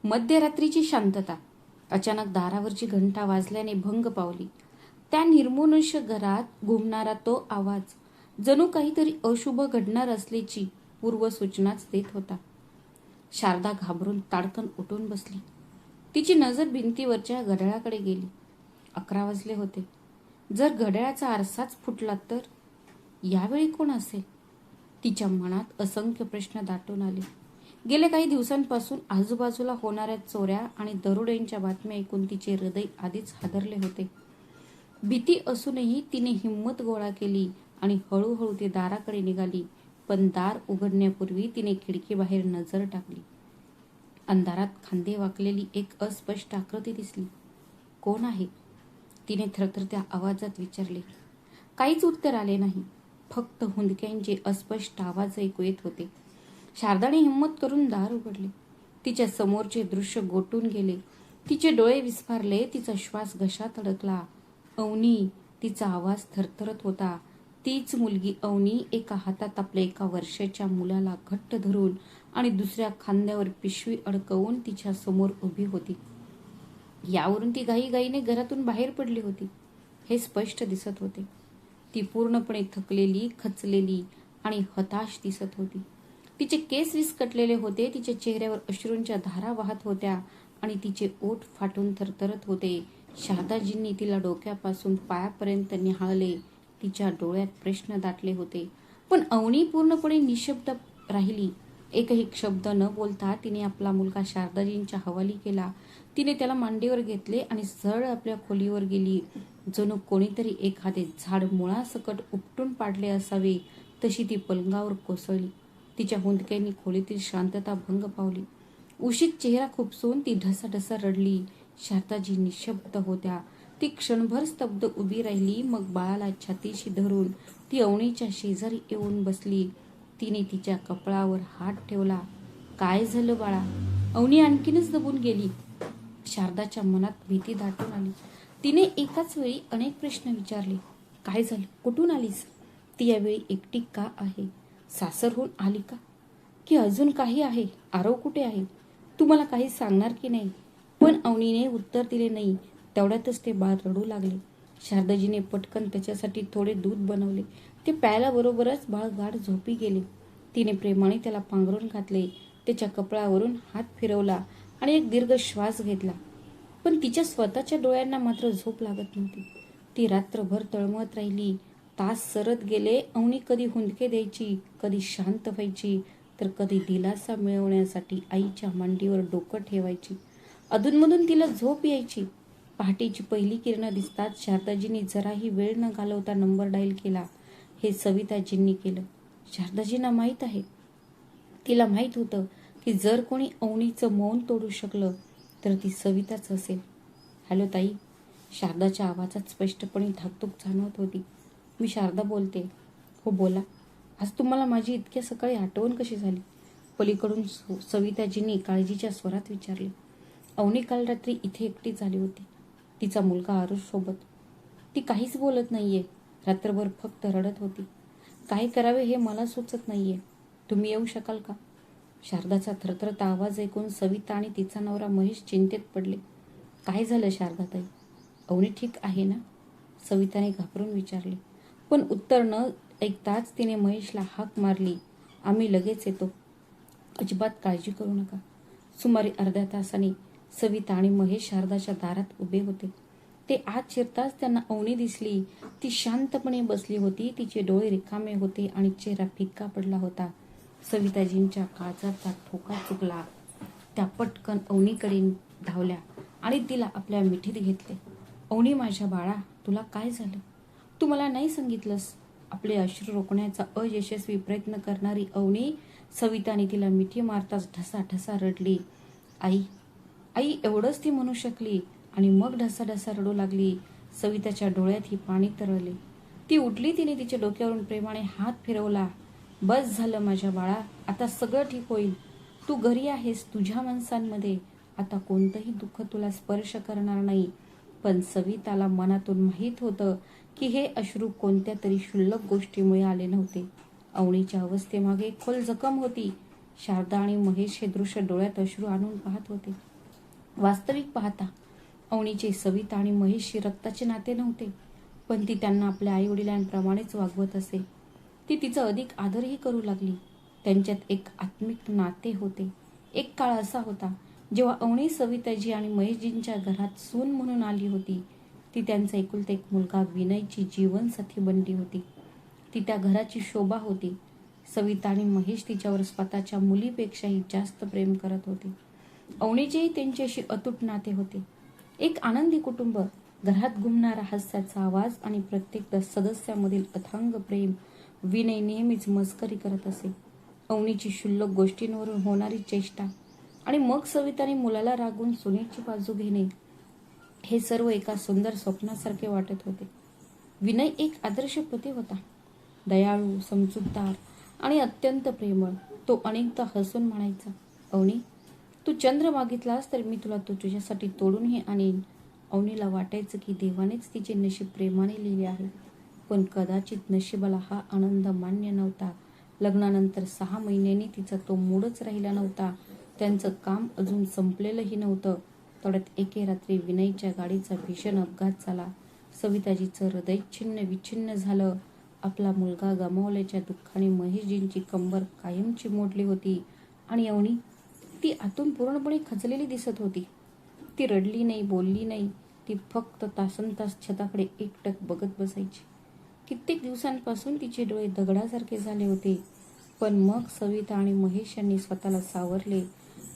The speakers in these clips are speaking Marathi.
मध्यरात्रीची शांतता अचानक दारावरची घंटा वाजल्याने भंग पावली. त्या निर्मनुष्य घरात घुमणारा तो आवाज जणू काहीतरी अशुभ घडणार असल्याची पूर्वसूचनाच देत होता. शारदा घाबरून ताडकन उठून बसली. तिची नजर भिंतीवरच्या घड्याळाकडे गेली. 11 वाजले होते. जर घड्याळाचा आरसाच फुटला तर यावेळी कोण असेल? तिच्या मनात असंख्य प्रश्न दाटून आले. गेल्या काही दिवसांपासून आजूबाजूला होणाऱ्या चोऱ्या आणि दरोड्यांच्या बातम्या ऐकून तिचे हृदय आधीच हादरले होते. भीती असूनही तिने हिंमत गोळा केली आणि हळूहळू ती दाराकडे निघाली. पण दार उघडण्यापूर्वी तिने खिडकीबाहेर नजर टाकली. अंधारात खांदे वाकलेली एक अस्पष्ट आकृती दिसली. कोण आहे? तिने थरथरत्या आवाजात विचारले. काहीच उत्तर आले नाही. फक्त हुंदक्यांचे अस्पष्ट आवाज ऐकू येत होते. शारदाने हिंमत करून दार उघडले. तिच्या समोरचे दृश्य गोटून गेले. तिचे डोळे विस्फारले. तिचा श्वास घशात अडकला. अवनी! तिचा आवाज थरथरत होता. तीच मुलगी अवनी, एका हातात आपल्या 1 वर्षाच्या मुलाला घट्ट धरून आणि दुसऱ्या खांद्यावर पिशवी अडकवून तिच्या समोर उभी होती. यावरून ती घाईघाईने घरातून बाहेर पडली होती हे स्पष्ट दिसत होते. ती पूर्णपणे थकलेली, खचलेली आणि हताश दिसत होती. तिचे केस विस्कटलेले होते. तिच्या चेहऱ्यावर अश्रूंच्या धारा वाहत होत्या आणि तिचे ओठ फाटून थरथरत होते. शारदाजींनी तिला डोक्यापासून पायापर्यंत निहाळले. तिच्या डोळ्यात प्रश्न दाटले होते. पण अवनी पूर्णपणे निशब्द राहिली. एकही शब्द न बोलता तिने आपला मुलगा शारदाजींच्या हवाली केला. तिने त्याला मांडीवर घेतले आणि सरळ आपल्या खोलीवर गेली. जणू कोणीतरी एखादे झाड मुळासकट उपटून पाडले असावे तशी ती पलंगावर कोसळली. तिच्या हुंदक्यांनी खोलीतील शांतता भंग पावली. उशीत चेहरा खुपसून ती ढसाढसा रडली. शारदाजी निशब्द होत्या. ती क्षणभर स्तब्ध उभी राहिली. मग बाळाला छातीशी धरून ती अवनीच्या शेजारी येऊन बसली. तिने तिच्या कपाळावर हात ठेवला. काय झालं बाळा? अवनी आणखीनच दबून गेली. शारदाच्या मनात भीती दाटून आली. तिने एकाच वेळी अनेक प्रश्न विचारले. काय झालं? कुठून आलीस? ती यावेळी एकटी का आहे? सासरहून आली का? की अजून काही आहे? आरव कुठे आहे? तू मला काही सांगणार की नाही? पण अवनीने उत्तर दिले नाही. तेवढ्यातच ते बाळ रडू लागले. शारदाजीने पटकन त्याच्यासाठी थोडे दूध बनवले. ते प्यायला बरोबरच बाळ गाढ झोपी गेले. तिने प्रेमाने त्याला पांघरून घातले. त्याच्या कपाळावरून हात फिरवला आणि एक दीर्घ श्वास घेतला. पण तिच्या स्वतःच्या डोळ्यांना मात्र झोप लागत नव्हती. ती रात्रभर तळमळत राहिली. तास सरत गेले. अवनी कधी हुंदके द्यायची, कधी शांत व्हायची, तर कधी दिलासा मिळवण्यासाठी आईच्या मांडीवर डोकं ठेवायची. अधूनमधून तिला झोप यायची. पहाटेची पहिली किरणं दिसताच शारदाजींनी जराही वेळ न घालवता नंबर डायल केला. हे सविताजींनी केलं. शारदाजींना माहीत आहे. तिला माहीत होतं की जर कोणी अवनीचं मौन तोडू शकलं तर ती सविताच असेल. हॅलो ताई. शारदाच्या आवाजात स्पष्टपणे धाकधूक जाणवत होती. मी शारदा बोलते. हो बोला. आज तुम्हाला माझी इतक्या सकाळी आठवण कशी झाली? पलीकडून सविताजींनी काळजीच्या स्वरात विचारले. अवनी काल रात्री इथे एकटी झाली होती. तिचा मुलगा आरुष सोबत. ती काहीच बोलत नाहीये. रात्रभर फक्त रडत होती. काय करावे हे मला सुचत नाहीये. तुम्ही येऊ शकाल का? शारदाचा थरथरता आवाज ऐकून सविता आणि तिचा नवरा महेश चिंतेत पडले. काय झालं शारदाताई? अवनी ठीक आहे ना? सविताने घाबरून विचारले. पण उत्तर न ऐकताच तिने महेशला हाक मारली. आम्ही लगेच येतो. अजिबात काळजी करू नका. सुमारे अर्ध्या तासाने सविता आणि महेश शारदाच्या दारात उभे होते. ते आत शिरताच त्यांना अवनी दिसली. ती शांतपणे बसली होती. तिचे डोळे रिकामे होते आणि चेहरा फिक्का पडला होता. सविताजींच्या काळजाचा ठोका चुकला. त्या पटकन अवनीकडे धावल्या आणि तिला आपल्या मिठीत घेतले. अवनी माझ्या बाळा, तुला काय झालं? तू मला नाही सांगितलंस. आपले अश्रू रोखण्याचा अयशस्वी प्रयत्न करणारी अवनी सविताने तिला मिठी मारताच ढसाढसा रडली. आई, आई एवढंच ती म्हणू शकली आणि मग ढसाढसा रडू लागली. सविताच्या डोळ्यातही पाणी तरळले. ती उठली. तिने तिच्या डोक्यावरून प्रेमाने हात फिरवला. बस झालं माझ्या बाळा. आता सगळं ठीक होईल. तू घरी आहेस, तुझ्या माणसांमध्ये. आता कोणतंही दुःख तुला स्पर्श करणार नाही. पण सविताला मनातून माहीत होतं की हे अश्रू कोणत्या तरी क्षुल्लक गोष्टीमुळे आले नव्हते. अवनीच्या अवस्थेमागे खोल जखम होती. शारदा आणि महेश हे दृश्य डोळ्यात अश्रू आणून पाहत होते. वास्तविक पाहता अवनीचे सविता आणि महेशशी रक्ताचे नाते नव्हते, पण ती त्यांना आपल्या आई वडिलांप्रमाणेच वागवत असे. ती तिचा अधिक आदरही करू लागली. त्यांच्यात एक आत्मिक नाते होते. एक काळ असा होता जेव्हा अवनी सविताजी आणि महेशजींच्या घरात सून म्हणून आली होती. ती त्यांचा एकुलता एक मुलगा विनयची जीवनसाथी बनली होती. ती त्या घराची शोभा होती. सविता आणि महेश तिच्यावर स्वतःच्या मुलीपेक्षाही जास्त प्रेम करत होते. अवनीचेही त्यांच्याशी अतूट नाते होते. एक आनंदी कुटुंब. घरात घुमणारा हास्याचा आवाज आणि प्रत्येक सदस्यामधील अथांग प्रेम. विनय नेहमीच मस्करी करत असे. अवनीची क्षुल्लक गोष्टींवरून होणारी चेष्टा आणि मग सविताने मुलाला रागवून सुनेची बाजू घेणे, हे सर्व एका सुंदर स्वप्नासारखे वाटत होते. विनय एक आदर्श पती होता. दयाळू, समजूतदार आणि अत्यंत प्रेमळ. तो अनेकदा हसून म्हणायचा, अवनी, तू चंद्र मागितलास तर मी तुला तो तुझ्यासाठी तोडूनही आणीन. अवनीला वाटायचं की देवानेच तिचे नशीब प्रेमाने लिहिले आहे. पण कदाचित नशिबाला हा आनंद मान्य नव्हता. लग्नानंतर 6 महिन्यांनी तिचा तो मूडच राहिला नव्हता. त्यांचं काम अजून संपलेलंही नव्हतं. तेवढ्यात एके रात्री विनयच्या गाडीचा भीषण अपघात झाला. सविताजीचं हृदय छिन्न विछिन्न झालं. आपला मुलगा गमावल्याच्या दुःखाने महेशजींची कंबर कायमची मोडली होती. आणि अवनी, ती आतून पूर्णपणे खचलेली दिसत होती. ती रडली नाही, बोलली नाही. ती फक्त तासनतास छताकडे एकटक बघत बसायची. कित्येक दिवसांपासून तिचे डोळे दगडासारखे झाले होते. पण मग सविता आणि महेश यांनी स्वतःला सावरले.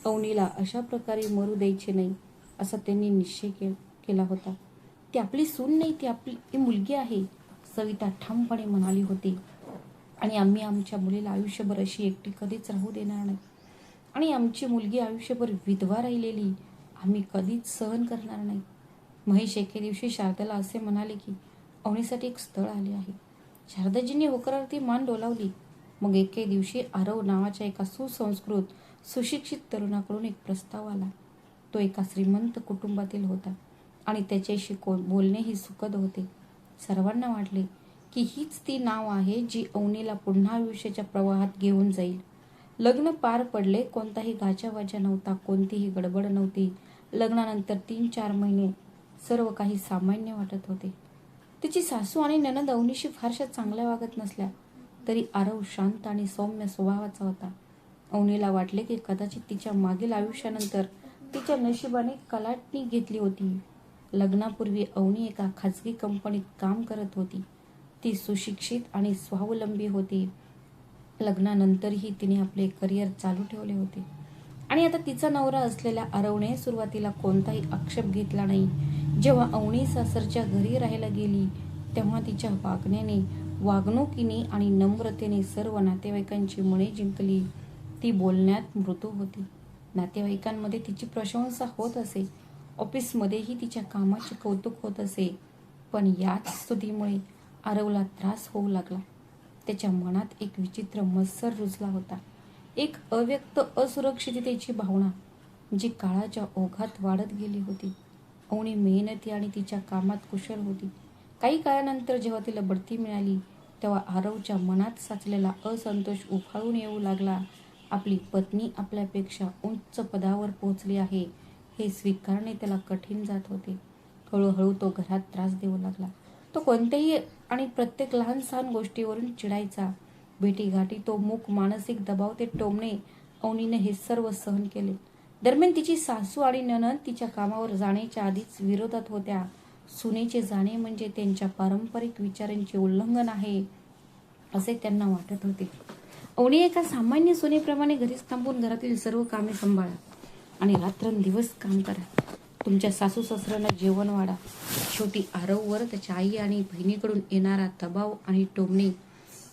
अवनीला अशा प्रकारे मरू द्यायचे नाही, असा त्यांनी निश्चय केला होता. ती आपली सून नाही, ती आपली मुलगी आहे, सविता ठामपणे म्हणाली होती. आणि आम्ही आमच्या मुलीला आयुष्यभर अशी एकटी कधीच राहू देणार नाही. आणि आमची मुलगी आयुष्यभर विधवा राहिलेली आम्ही कधीच सहन करणार नाही. महेश एके दिवशी शारदाला असे म्हणाले की अवनीसाठी एक स्थळ आले आहे. शारदाजींनी होकारार्थी मान डोलावली. मग एके दिवशी आरव नावाच्या एका सुसंस्कृत, सुशिक्षित तरुणाकडून एक प्रस्ताव आला. तो एका श्रीमंत कुटुंबातील होता आणि त्याच्याशी बोलणेही सुखद होते. सर्वांना वाटले की हीच ती नाव आहे जी अवनीला पुन्हा आयुष्याच्या प्रवाहात घेऊन जाईल. लग्न पार पडले. कोणताही गाजावाजा नव्हता, कोणतीही गडबड नव्हती. लग्नानंतर 3-4 महिने सर्व काही सामान्य वाटत होते. तिची सासू आणि नणंद अवनीशी फारशा चांगल्या वागत नसल्या तरी आरव शांत आणि सौम्य स्वभावाचा होता. अवनीला वाटले की कदाचित तिच्या मागील आयुष्यानंतर तिच्या नशिबाने कलाटणी घेतली होती. लग्नापूर्वी अवनी एका खाजगी कंपनीत काम करत होती. ती सुशिक्षित आणि स्वावलंबी होती. लग्नानंतरही तिने आपले करिअर चालू ठेवले होते. आणि आता तिचा नवरा असलेल्या आरवने सुरुवातीला कोणताही आक्षेप घेतला नाही. जेव्हा अवनी सासरच्या घरी राहायला गेली तेव्हा तिच्या वागण्याने, वागणुकीने आणि नम्रतेने सर्व नातेवाईकांची मने जिंकली. ती बोलण्यात मृदू होती. नातेवाईकांमध्ये तिची प्रशंसा होत असे. ऑफिसमध्येही तिच्या कामाचे कौतुक होत असे. पण याच स्तुतीमुळे आरवला त्रास होऊ लागला. त्याच्या मनात एक विचित्र मत्सर रुजला होता. एक अव्यक्त असुरक्षिततेची भावना जी काळाच्या ओघात वाढत गेली होती. अवनी मेहनती आणि तिच्या कामात कुशल होती. काही काळानंतर जेव्हा तिला बढती मिळाली तेव्हा आरवच्या मनात साचलेला असंतोष उफाळून येऊ लागला. आपली पत्नी आपल्यापेक्षा उंच पदावर पोहोचली आहे हे स्वीकारणे त्याला कठीण जात होते. हळूहळू तो घरात त्रास देऊ लागला. तो कोणत्याही आणि प्रत्येक लहान सहान गोष्टीवरून चिडायचा. भेटीगाठी, तो मूक मानसिक दबाव, ते टोमणे, अवनीने हे सर्व सहन केले. दरम्यान तिची सासू आणि नणंद तिच्या कामावर जाण्याच्या आधीच विरोधात होत्या. सुनेचे जाणे म्हणजे त्यांच्या पारंपरिक विचारांचे उल्लंघन आहे असे त्यांना वाटत होते. अवनी एका सामान्य सुनेप्रमाणे घरीच थांबून घरातील सर्व कामे सांभाळा आणि रात्रंदिवस काम करा. तुमच्या सासू सासऱ्यांना जेवण वाढा. शेवटी आरववर त्याच्या आई आणि बहिणीकडून येणारा दबाव आणि टोमणे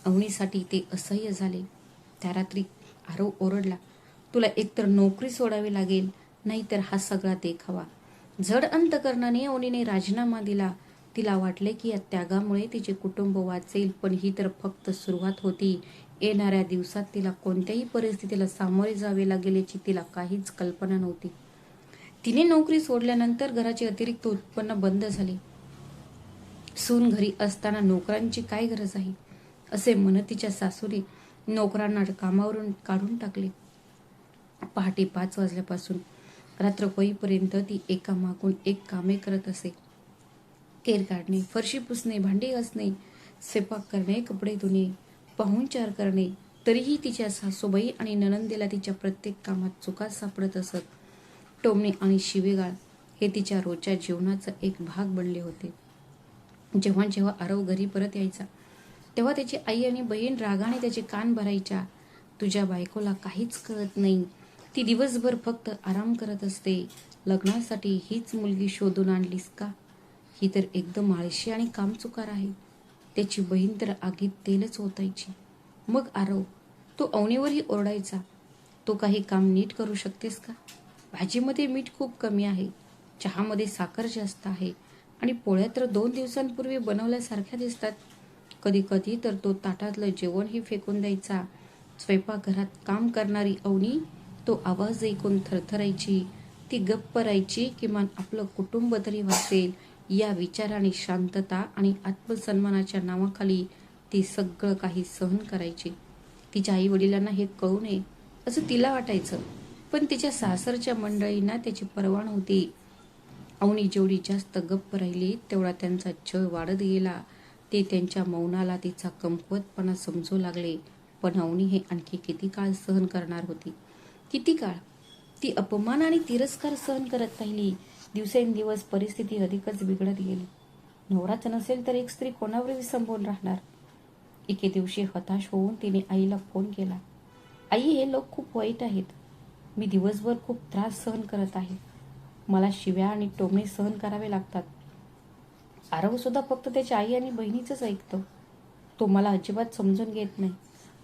अवनीसाठी ते असह्य झाले. त्या रात्री आरव ओरडला, तुला एकतर नोकरी सोडावी लागेल, नाहीतर हा सगळा देखावा. जड अंतकरणाने अवनीने राजीनामा दिला. तिला वाटले की या त्यागामुळे तिचे कुटुंब वाचेल, पण ही तर फक्त सुरुवात होती. येणाऱ्या दिवसात तिला कोणत्याही परिस्थितीला सामोरे जावे लागेल याची तिला काहीच कल्पना नव्हती. तिने नोकरी सोडल्यानंतर घराचे अतिरिक्त उत्पन्न बंद झाले. सून घरी असताना नोकरांची काय गरज आहे असे म्हणत तिच्या सासूने नोकरांना कामावरून काढून टाकले. पहाटे 5 वाजल्यापासून रात्र होईपर्यंत ती एकामागून एक कामे करत असे. केर काढणे, फरशी पुसणे, भांडी घासणे, स्वयंपाक करणे, कपडे धुणे, पाहुणचार करणे. तरीही तिच्या सासूबाई आणि नणंदेला तिच्या प्रत्येक कामात चुका सापडत असत. टोमणे आणि शिवेगाळ हे तिच्या रोजच्या जीवनाचा एक भाग बनले होते. जेव्हा जेव्हा आरव घरी परत यायचा तेव्हा त्याची आई आणि बहीण रागाने त्याचे कान भरायच्या. तुझ्या बायकोला काहीच कळत नाही, ती दिवसभर फक्त आराम करत असते. लग्नासाठी हीच मुलगी शोधून आणलीस का? ही तर एकदम आळशी आणि कामचुकार आहे. त्याची बहीण तर आगीत तेलच ओतायची. मग आरव तो अवनीवरही ओरडायचा. तो काही काम नीट करू शकतेस का? भाजीमध्ये मीठ खूप कमी आहे, चहामध्ये साखर जास्त आहे आणि पोळ्या तर 2 दिवसांपूर्वी बनवल्यासारख्या दिसतात. कधी कधी तर तो ताटातलं जेवणही फेकून द्यायचा. स्वयंपाकघरात काम करणारी अवनी तो आवाज ऐकून थरथरायची. ती गप्प राहायची. किमान आपलं कुटुंब तरी वाचेल या विचाराने शांतता आणि आत्मसन्मानाच्या नावाखाली ती सगळं काही सहन करायची. तिच्या आई वडिलांना हे कळू नये असं तिला वाटायचं, पण तिच्या सासरच्या मंडळींना त्याची पर्वा नव्हती. अवनी जेवढी जास्त गप्प राहिली तेवढा त्यांचा छळ वाढत गेला. ते त्यांच्या मौनाला तिचा कमकुवतपणा समजू लागले. पण अवनी हे आणखी किती काळ सहन करणार होती? किती काळ? ती अपमान आणि तिरस्कार सहन करत राहिली. दिवसेंदिवस परिस्थिती अधिकच बिघडत गेली. नवराच नसेल तर एक स्त्री कोणावर विसंबून राहणार? एके दिवशी हताश होऊन तिने आईला फोन केला. आई, हे लोक खूप वाईट आहेत. मी दिवसभर खूप त्रास सहन करत आहे. मला शिव्या आणि टोमणे सहन करावे लागतात. आरव सुद्धा फक्त त्याची आई आणि बहिणीचंच ऐकतो. तो मला अजिबात समजून घेत नाही.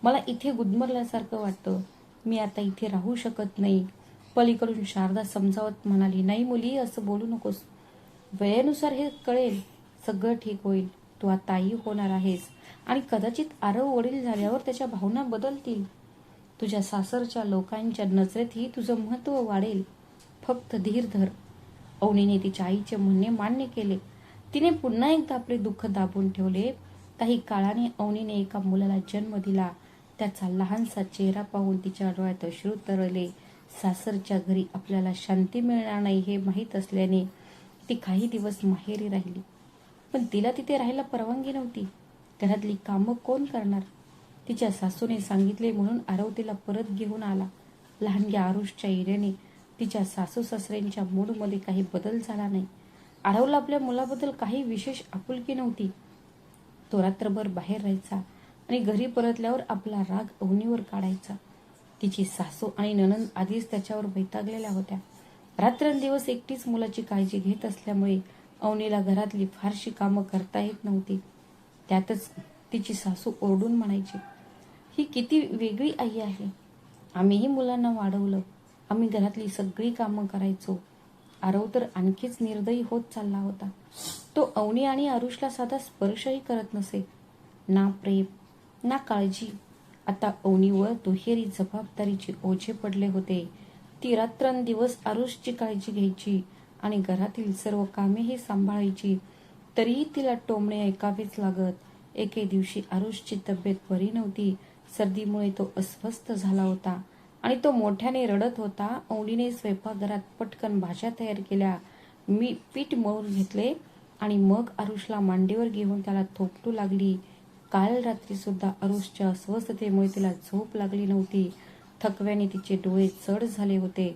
मला इथे गुदमरल्यासारखं वाटतं. मी आता इथे राहू शकत नाही. पलीकडून शारदा समजावत म्हणाली, नाही मुली, असं बोलू नकोस. वेळेनुसार हे कळेल. सगळं ठीक होईल. तू आता आई होणार आहेस आणि कदाचित आरव वडील झाल्यावर त्याच्या भावना बदलतील. तुझ्या सासरच्या लोकांच्या नजरेतही तुझं महत्त्व वाढेल. फक्त धीर धर. अवनीने तिच्या आईचे म्हणणे मान्य केले. तिने पुन्हा एकदा आपले दुःख दाबून ठेवले. काही काळाने अवनीने एका मुलाला जन्म दिला. त्याचा लहानसा चेहरा पाहून तिच्या डोळ्यात अश्रू तरळले. सासरच्या घरी आपल्याला शांती मिळणार नाही हे माहीत असल्याने ती काही दिवस माहेरी राहिली. पण तिला तिथे राहायला परवानगी नव्हती. घरातली कामं कोण करणार? तिच्या सासूने सांगितले म्हणून आरव तिला परत घेऊन आला. लहानग्या आरुषच्या येण्याने तिच्या सासू सासऱ्यांच्या मूडमध्ये काही बदल झाला नाही. आरवला आपल्या मुलाबद्दल काही विशेष आपुलकी नव्हती. तो रात्रभर बाहेर राहायचा आणि घरी परतल्यावर आपला राग अवनीवर काढायचा. तिची सासू आणि नणंद आधीच त्याच्यावर वैतागलेल्या होत्या. रात्रंदिवस एकटीच मुलाची काळजी घेत असल्यामुळे अवनीला घरातली फारशी कामं करता येत नव्हती. त्यातच तिची सासू ओरडून म्हणायची, ही किती वेगळी आई आहे. आम्हीही मुलांना वाढवलं. आम्ही घरातली सगळी कामं करायचो. आरव तर आणखीच निर्दयी होत चालला होता. तो अवनी आणि आरुषला साधा स्पर्शही करत नसे. ना प्रेम ना काळजी. आता अवनीवर दुहेरी जबाबदारीचे ओझे पडले होते. ती रात्रंदिवस आरुषची काळजी घ्यायची आणि घरातील सर्व कामेही सांभाळायची. तरीही तिला टोमणे ऐकावेच लागत. एके दिवशी आरुषची तब्येत बरी नव्हती. सर्दीमुळे तो अस्वस्थ झाला होता आणि तो मोठ्याने रडत होता. अवनीने स्वयंपाकघरात पटकन भाज्या तयार केल्या. मी पीठ मळून घेतले आणि मग आरुषला मांडीवर घेऊन त्याला थोपटू लागली. काल रात्री सुद्धा आरुषच्या अस्वस्थतेमुळे तिला झोप लागली नव्हती. थकव्याने तिचे डोळे जड झाले होते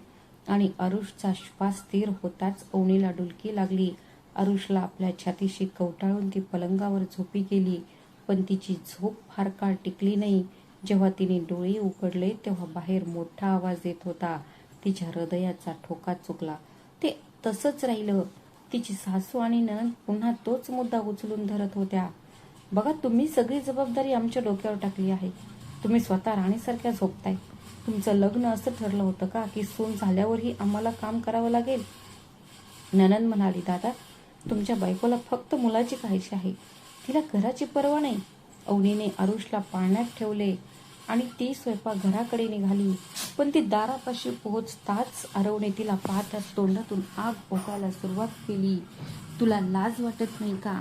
आणि आरुषचा श्वास स्थिर होताच अवनीला डुलकी लागली. आरुषला आपल्या छातीशी कवटाळून ती पलंगावर झोपी गेली. पण तिची झोप फार काळ टिकली नाही. जेव्हा तिने डोळे उघडले तेव्हा बाहेर मोठा आवाज येत होता. तिच्या हृदयाचा ठोका चुकला. ते तसंच राहिलं. तिची सासू आणि नणंद पुन्हा तोच मुद्दा उचलून धरत होत्या. बघा, तुम्ही सगळी जबाबदारी आमच्या डोक्यावर टाकली आहे. तुम्ही स्वतः राणीसारख्या झोपताय. तुमचं लग्न असं ठरलं होतं का की सून झाल्यावरही आम्हाला काम करावं लागेल? नणंद म्हणाली, दादा, तुमच्या बायकोला फक्त मुलाची काळजी आहे. तिला घराची पर्वा नाही. अवनीने आरुषला पाळण्यात ठेवले आणि ती स्वयंपाकघराकडे निघाली. पण ती दारापाशी पोहोचताच आरवने तिला पाहताच तोंडातून आग ओकायला सुरुवात केली. तुला लाज वाटत नाही का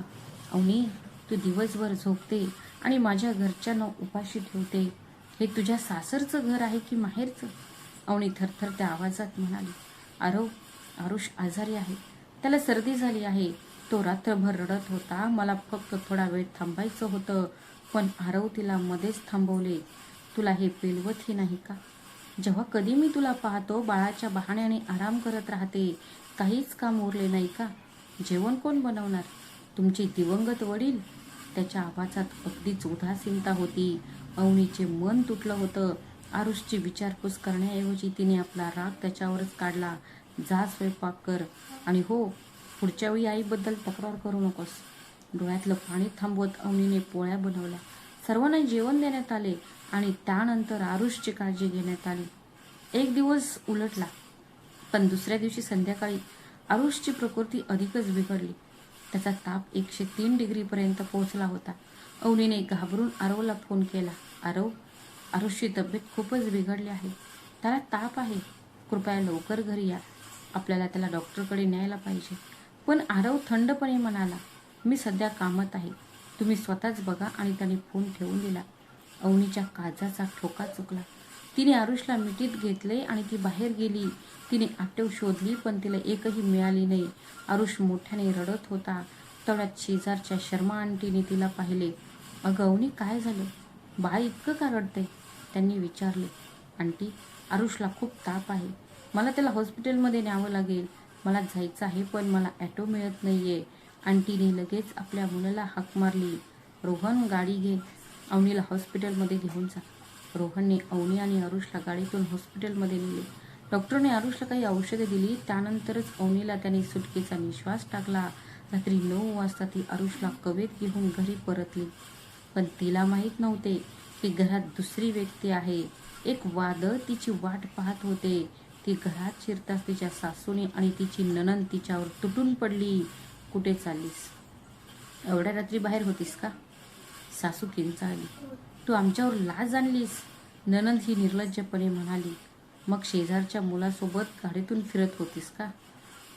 अवनी? तू दिवसभर झोपते आणि माझ्या घरच्यांना उपाशी ठेवते. हे तुझ्या सासरचं घर आहे की माहेरचं? अवनी थरथरत्या आवाजात म्हणाली. आरुष आजारी आहे, त्याला सर्दी झाली आहे. तो रात्रभर रडत होता. मला फक्त थोडा वेळ थांबायचं होतं, पण आरव तिला मध्येच थांबवले. तुला हे पेलवतही नाही का? जेव्हा कधी मी तुला पाहतो बाळाच्या बहाण्याने आराम करत राहते, काहीच काम उरले नाही का? जेवण कोण बनवणार? तुमचे दिवंगत वडील? त्याच्या आवाजात अगदीच उदासीनता होती. अवनीचे मन तुटलं होतं. आरुषची विचारपूस करण्याऐवजी तिने आपला राग त्याच्यावरच काढला. जा स्वयंपाक कर, आणि हो, पुढच्या वेळी आईबद्दल तक्रार करू नकोस. डोळ्यातलं पाणी थांबवत अवनीने पोळ्या बनवल्या. सर्वांना जेवण देण्यात आले आणि त्यानंतर आरुषची काळजी घेण्यात आली. एक दिवस उलटला, पण दुसऱ्या दिवशी संध्याकाळी आरुषची प्रकृती अधिकच बिघडली. त्याचा ताप 103 डिग्रीपर्यंत पोहोचला होता. अवनीने घाबरून आरवला फोन केला. आरुषची तब्येत खूपच बिघडली आहे. त्याला ताप आहे. कृपया लवकर घरी या. आपल्याला त्याला डॉक्टरकडे न्यायला पाहिजे. पण आरव थंडपणे म्हणाला, मी सध्या कामात आहे. तुम्ही स्वतःच बघा. आणि त्याने फोन ठेवून दिला. अवनीच्या काळजाचा ठोका चुकला. तिने आरुषला मिठीत घेतले आणि ती बाहेर गेली. तिने आठव शोधली, पण तिला एकही मिळाली नाही. आरुष मोठ्याने रडत होता. तेवढ्यात शेजारच्या शर्मा आंटीने तिला पाहिले. अगं अवनी, काय झालं? बाळ इतकं का रडते? त्यांनी विचारले. आंटी, आरुषला खूप ताप आहे. मला त्याला हॉस्पिटलमध्ये न्यावं लागेल. मला जायचं आहे, पण मला ॲटो मिळत नाहीये. आंटीने लगेच आपल्या मुलाला हाक मारली. रोहन, गाडी घे. अवनीला हॉस्पिटलमध्ये घेऊन जा. रोहनने अवनी आणि आरुषला गाडीतून हॉस्पिटलमध्ये नेले. डॉक्टरने आरुषला काही औषधे दिली. त्यानंतरच अवनीला त्याने सुटकेचा निश्वास टाकला. रात्री 9 वाजता ती आरुषला कवेत घेऊन घरी परतली. पण तिला माहीत नव्हते की घरात दुसरी व्यक्ती आहे. एक वादळ तिची वाट पाहत होते. ती घरात शिरताच तिच्या सासूने आणि तिची नणंद तिच्यावर तुटून पडली. कुठे चाललीस? एवढ्या रात्री बाहेर होतीस का? सासू किंचाळली. तू आमच्यावर लाज आणलीस, नणंद ही निर्लज्जपणे म्हणाली. मग शेजारच्या मुलासोबत गाडीतून फिरत होतीस का?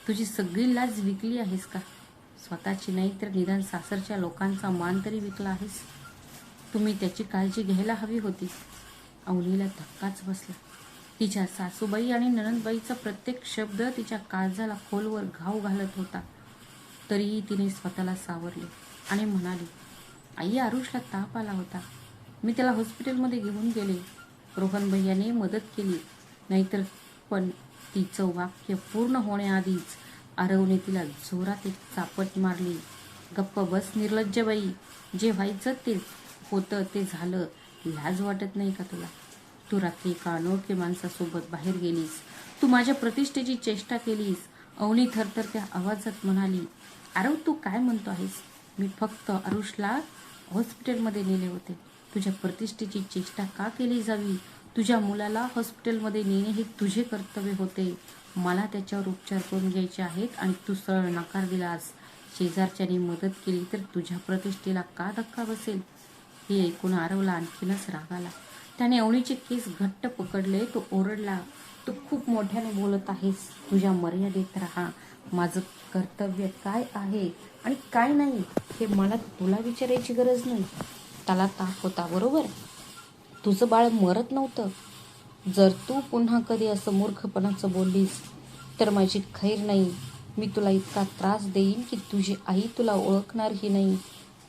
तुझी सगळी लाज विकली आहेस का? स्वतःची नाही तर निदान सासरच्या लोकांचा मान तरी विकला आहेस. तुम्ही त्याची काळजी घ्यायला हवी होती. अवनीला धक्काच बसला. तिच्या सासूबाई आणि नणंदबाईचा प्रत्येक शब्द तिच्या काळजाला खोलवर घाव घालत होता. तरीही तिने स्वतःला सावरले आणि म्हणाली, आई, आरुषला ताप आला होता. मी त्याला हॉस्पिटलमध्ये घेऊन गेले. रोहन भैयाने मदत केली. नाहीतर. पण तिचं वाक्य पूर्ण होण्याआधीच आरवने तिला जोरात एक चापट मारली. गप्प बस निर्लज्जबाई. जे व्हायचं ते होतं, ते झालं. लाज वाटत नाही का तुला? तू रात्री एका अनोळखी माणसासोबत बाहेर गेलीस. तू माझ्या प्रतिष्ठेची चेष्टा केलीस. अवनी थरथरत्या आवाजात म्हणाली. आरव, तू काय म्हणतो आहेस? मी फक्त आरुषला हॉस्पिटलमध्ये नेले होते. तुझ्या प्रतिष्ठेची चेष्टा का केली जावी? तुझ्या मुलाला हॉस्पिटलमध्ये नेणे हे तुझे कर्तव्य होते. मला त्याच्यावर उपचार करून घ्यायचे आहेत आणि तू सरळ नकार दिलास. शेजारच्याने मदत केली तर तुझ्या प्रतिष्ठेला का धक्का बसेल? हे ऐकून आरवला आणखीनच राग आला. त्याने अवनीचे केस घट्ट पकडले. तो ओरडला, तू खूप मोठ्याने बोलत आहेस. तुझ्या मर्यादेत राहा. माझं कर्तव्य काय आहे आणि काय नाही हे मला तुला विचारायची गरज नाही. त्याला ताप होता, बरोबर? तुझं बाळ मरत नव्हतं. जर तू पुन्हा कधी असं मूर्खपणाचं बोललीस तर माझी खैर नाही. मी तुला इतका त्रास देईन की तुझी आई तुला ओळखणारही नाही.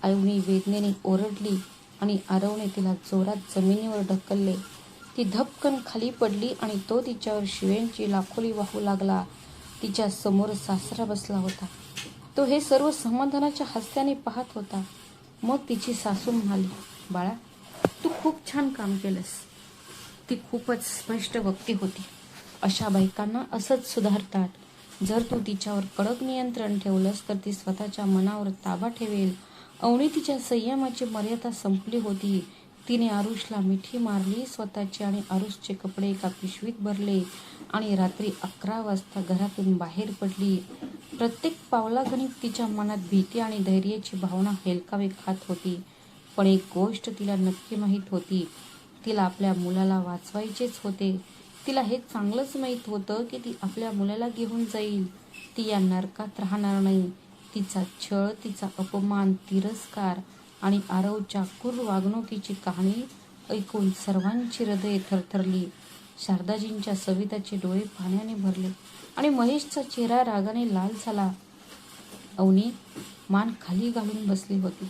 अवनी वेदनेने ओरडली आणि आरवने तिला जोरात जमिनीवर ढकलले. ती धपकन खाली पडली आणि तो तिच्यावर शिव्यांची लाखोली वाहू लागला. तिच्या समोर सासरा बसला होता. तो हे सर्व समाधानाच्या हास्याने पाहत होता. मग तिची सासू म्हणाली, बाळा, तू खूप छान काम केलंस. ती खूपच स्पष्ट वक्ती होती. अशा बायकांना असंच सुधारतात. जर तू तिच्यावर कडक नियंत्रण ठेवलंस तर ती स्वतःच्या मनावर ताबा ठेवेल. अवनी तिच्या संयमाची मर्यादा संपली होती. तिने आरुषला मिठी मारली स्वतःची आणि आरुषचे कपडे एका पिशवीत भरले आणि रात्री 11 वाजता घरातून बाहेर पडली. प्रत्येक पावलागणिक तिच्या मनात भीती आणि धैर्याची भावना हेलकावे खात होती. पण एक गोष्ट तिला नक्की माहीत होती, तिला आपल्या मुलाला वाचवायचेच होते. तिला हे चांगलंच माहीत होतं की ती आपल्या मुलाला घेऊन जाईल. ती या नरकात राहणार नाही. तिचा छळ, तिचा अपमान, तिरस्कार आणि आरवच्या क्रूर वागणुकीची कहाणी ऐकून सर्वांची हृदये थरथरली. शारदाजींच्या सविताचे डोळे पाण्याने भरले. आणि महेशचा चेहरा रागाने लाल झाला. अवनी मान खाली घालून बसली होती.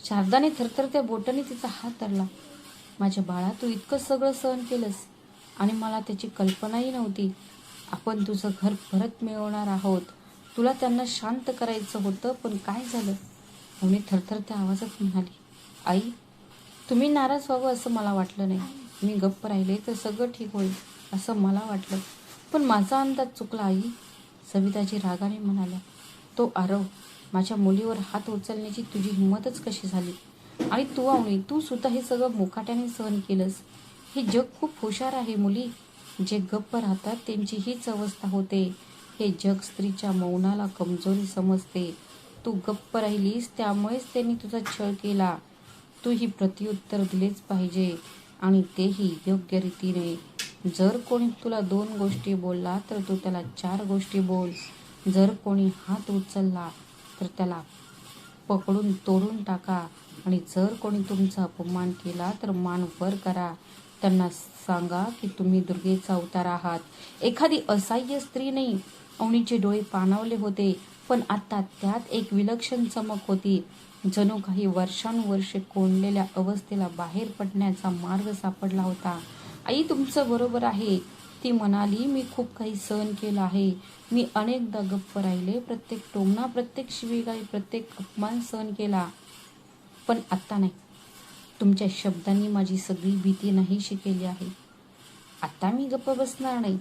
शारदाने थरथरत्या बोटाने तिचा हात धरला. माझ्या बाळा, तू इतकं सगळं सहन केलंस आणि मला त्याची कल्पनाही नव्हती. आपण तुझं घर परत मिळवणार आहोत. तुला त्यांना शांत करायचं होतं, पण काय झालं? अवनी थरथरत्या आवाजात म्हणाली, आई, तुम्ही नाराज व्हावं असं मला वाटलं नाही. मी गप्प राहिले तर सगळं ठीक होईल असं मला वाटलं, पण माझा अंदाज चुकला आई, सविताजी रागाने म्हणाल्या. तो आरव, माझ्या मुलीवर हात उचलण्याची तुझी हिंमतच कशी झाली? आणि तू अवनी, तू सुद्धा हे सगळं मुकाट्याने सहन केलंस. हे जग खूप हुशार आहे मुली. जे गप्प राहतात त्यांची हीच अवस्था होते. हे जग स्त्रीच्या मौनाला कमजोरी समजते. तू गप्प राहिलीस त्यामुळेच त्यांनी तुझा छळ केला. तू ही प्रत्युत्तर दिलेच पाहिजे, आणि तेही योग्य रीतीने. जर कोणी तुला 2 गोष्टी बोलला तर तू त्याला 4 गोष्टी बोल. जर कोणी हात उचलला तर त्याला पकडून तोडून टाका, आणि जर कोणी तुमचा अपमान केला तर मान वर करा. त्यांना सांगा की तुम्ही दुर्गेचा अवतार आहात, एखादी असहाय्य स्त्री नाही. अवनीचे डोळे पाणावले होते, पण आता त्यात एक विलक्षण चमक होती. जणू काही वर्षानुवर्षे कोंडलेल्या अवस्थेला बाहेर पडण्याचा मार्ग सापडला होता. आई, तुमचं बरोबर आहे, ती म्हणाली. मी खूप काही सहन केलं आहे. मी अनेकदा गप्प राहिले, प्रत्येक टोमणा, प्रत्येक शिवीगाळी, प्रत्येक अपमान सहन केला. पण आता नाही. तुमच्या शब्दांनी माझी सगळी भीती नाहीशी केली आहे. आता मी गप्प बसणार नाही.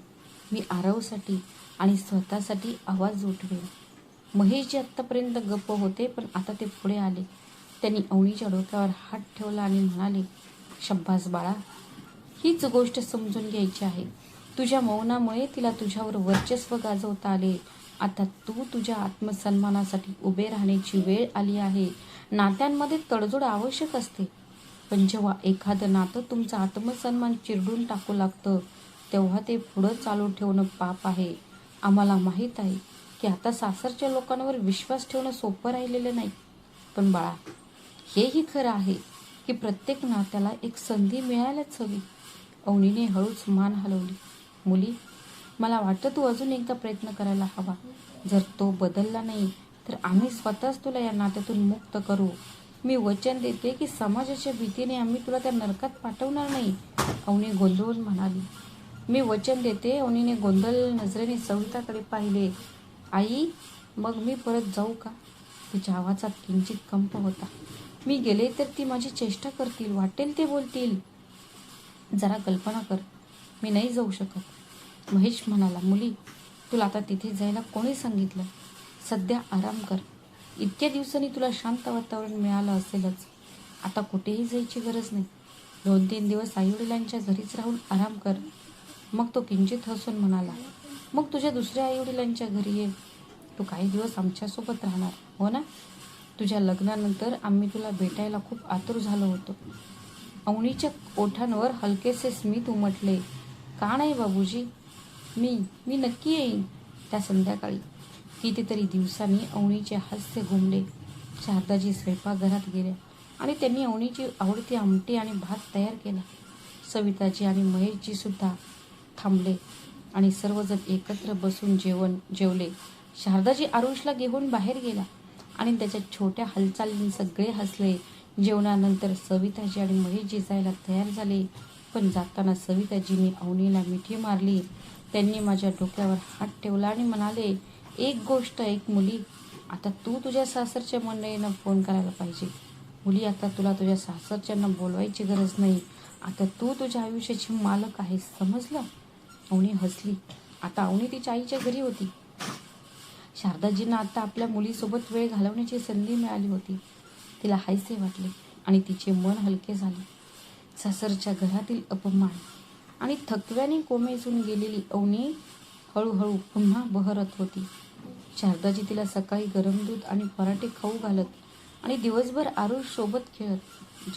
मी आरवसाठी आणि स्वतःसाठी आवाज उठवेन. महेशजी आत्तापर्यंत गप्प होते, पण आता ते पुढे आले. त्यांनी अवनीच्या डोक्यावर हात ठेवला आणि म्हणाले, शब्बास बाळा, हीच गोष्ट समजून घ्यायची आहे. तुझ्या मौनामुळे तिला तुझ्यावर वर्चस्व गाजवता आले. आता तू तुझ्या आत्मसन्मानासाठी उभे राहण्याची वेळ आली आहे. नात्यांमध्ये तडजोड आवश्यक असते, पण जेव्हा एखादं नातं तुमचा आत्मसन्मान चिरडून टाकू लागतं, तेव्हा ते पुढं चालू ठेवणं पाप आहे. आम्हाला माहीत आहे की आता सासरच्या लोकांवर विश्वास ठेवणं सोपं राहिलेलं नाही, पण बाळा, हेही खरं आहे की प्रत्येक नात्याला एक संधी मिळायलाच हवी. अवनीने हळूच मान हलवली. मुली, मला वाटतं तू अजून एकदा प्रयत्न करायला हवा. जर तो बदलला नाही तर आम्ही स्वतःच तुला या नात्यातून मुक्त करू. मी वचन देते की समाजाच्या भीतीने आम्ही तुला त्या नरकात पाठवणार नाही, अवनी गोंधळून म्हणाली. मी वचन देते. अवनीने गोंधळ नजरेने सविताकडे पाहिले. आई, मग मी परत जाऊ का? तिच्या आवाजात किंचित कंप होता. मी गेले तर ती माझी चेष्टा करतील, वाटेल ते बोलतील. जरा कल्पना कर, मी नाही जाऊ शकत. महेश म्हणाला, मुली, तुला आता तिथे जायला कोणी सांगितलं? सध्या आराम कर. इतक्या दिवसांनी तुला शांत वातावरण मिळालं असेलच. आता कुठेही जायची गरज नाही. 2-3 दिवस आईवडिलांच्या घरीच राहून आराम कर. मग तो किंचित हसून म्हणाला, मग तुझ्या दुसऱ्या आईवडिलांच्या घरी ये. तू काही दिवस आमच्यासोबत राहणार, हो ना? तुझ्या लग्नानंतर आम्ही तुला भेटायला खूप आतुर झालो होतो. अवनीच्या ओठांवर हलकेसे स्मित उमटले. का नाही बाबूजी, मी नक्की येईन. त्या संध्याकाळी कितीतरी दिवसांनी अवनीचे हास्य घुमले. शारदाजी स्वयंपाकघरात गेल्या आणि त्यांनी अवनीची आवडती आमटी आणि भात तयार केला. सविताजी आणि महेशजी सुद्धा थांबले आणि सर्वजण एकत्र बसून जेवले. शारदाजी आरुषला घेऊन बाहेर गेला आणि त्याच्या छोट्या हालचालींनी सगळे हसले. जेवणानंतर सविताजी आणि महेशजी जायला तयार झाले, पण जाताना सविताजींनी अवनीला मिठी मारली. त्यांनी माझ्या डोक्यावर हात ठेवला आणि म्हणाले, एक गोष्ट ऐक मुली, आता तू तुझ्या सासरच्या मंडळींना फोन करायला पाहिजे. मुली, आता तुला तुझ्या सासरच्यांना बोलवायची गरज नाही. आता तू तुझ्या आयुष्याची मालक आहेस, समजलं? अवनी हसली. आता अवनी तिच्या आईच्या घरी होती. शारदाजींना आता आपल्या मुलीसोबत वेळ घालवण्याची संधी मिळाली होती. तिला हायसे वाटले आणि तिचे मन हलके झाले. सासरच्या घरातील अपमान आणि थकव्याने कोमेजून गेलेली अवनी हळूहळू पुन्हा बहरत होती. शारदाजी तिला सकाळी गरम दूध आणि पराठे खाऊ घालत आणि दिवसभर आरुष सोबत खेळत.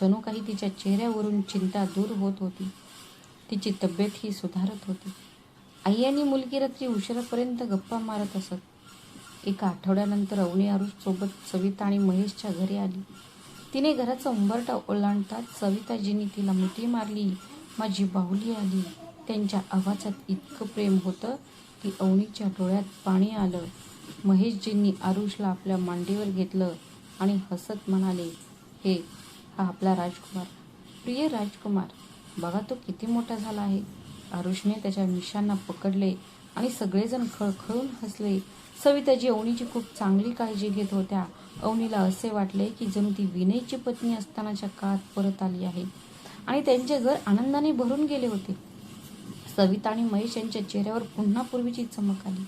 जणू काही तिच्या चेहऱ्यावरून चिंता दूर होत होती. तिची तब्येतही सुधारत होती. आई आणि मुलगी रात्री उशिरापर्यंत गप्पा मारत असत. एका आठवड्यानंतर अवनी आरुष सोबत सविता आणि महेशच्या घरी आली. तिने घराचा उंबरठा ओलांडताच सविताजींनी तिला मिठी मारली. माझी बाहुली आली. त्यांच्या आवाजात इतकं प्रेम होतं की अवनीच्या डोळ्यात पाणी आलं. महेशजींनी आरुषला आपल्या मांडीवर घेतलं आणि हसत म्हणाले, हे हा आपला राजकुमार, प्रिय राजकुमार. बघा तो किती मोठा झाला आहे. आरुषने त्याच्या मिशांना पकडले आणि सगळेजण खळखळून हसले. सविताजी अवनीची खूप चांगली काळजी घेत होत्या. अवनीला असे वाटले की जणू ती विनयची पत्नी असतानाच्या काळात परत आली आहे आणि त्यांचे घर आनंदाने भरून गेले होते. सविता आणि महेश यांच्या चेहऱ्यावर पुन्हा पूर्वीची चमक आली.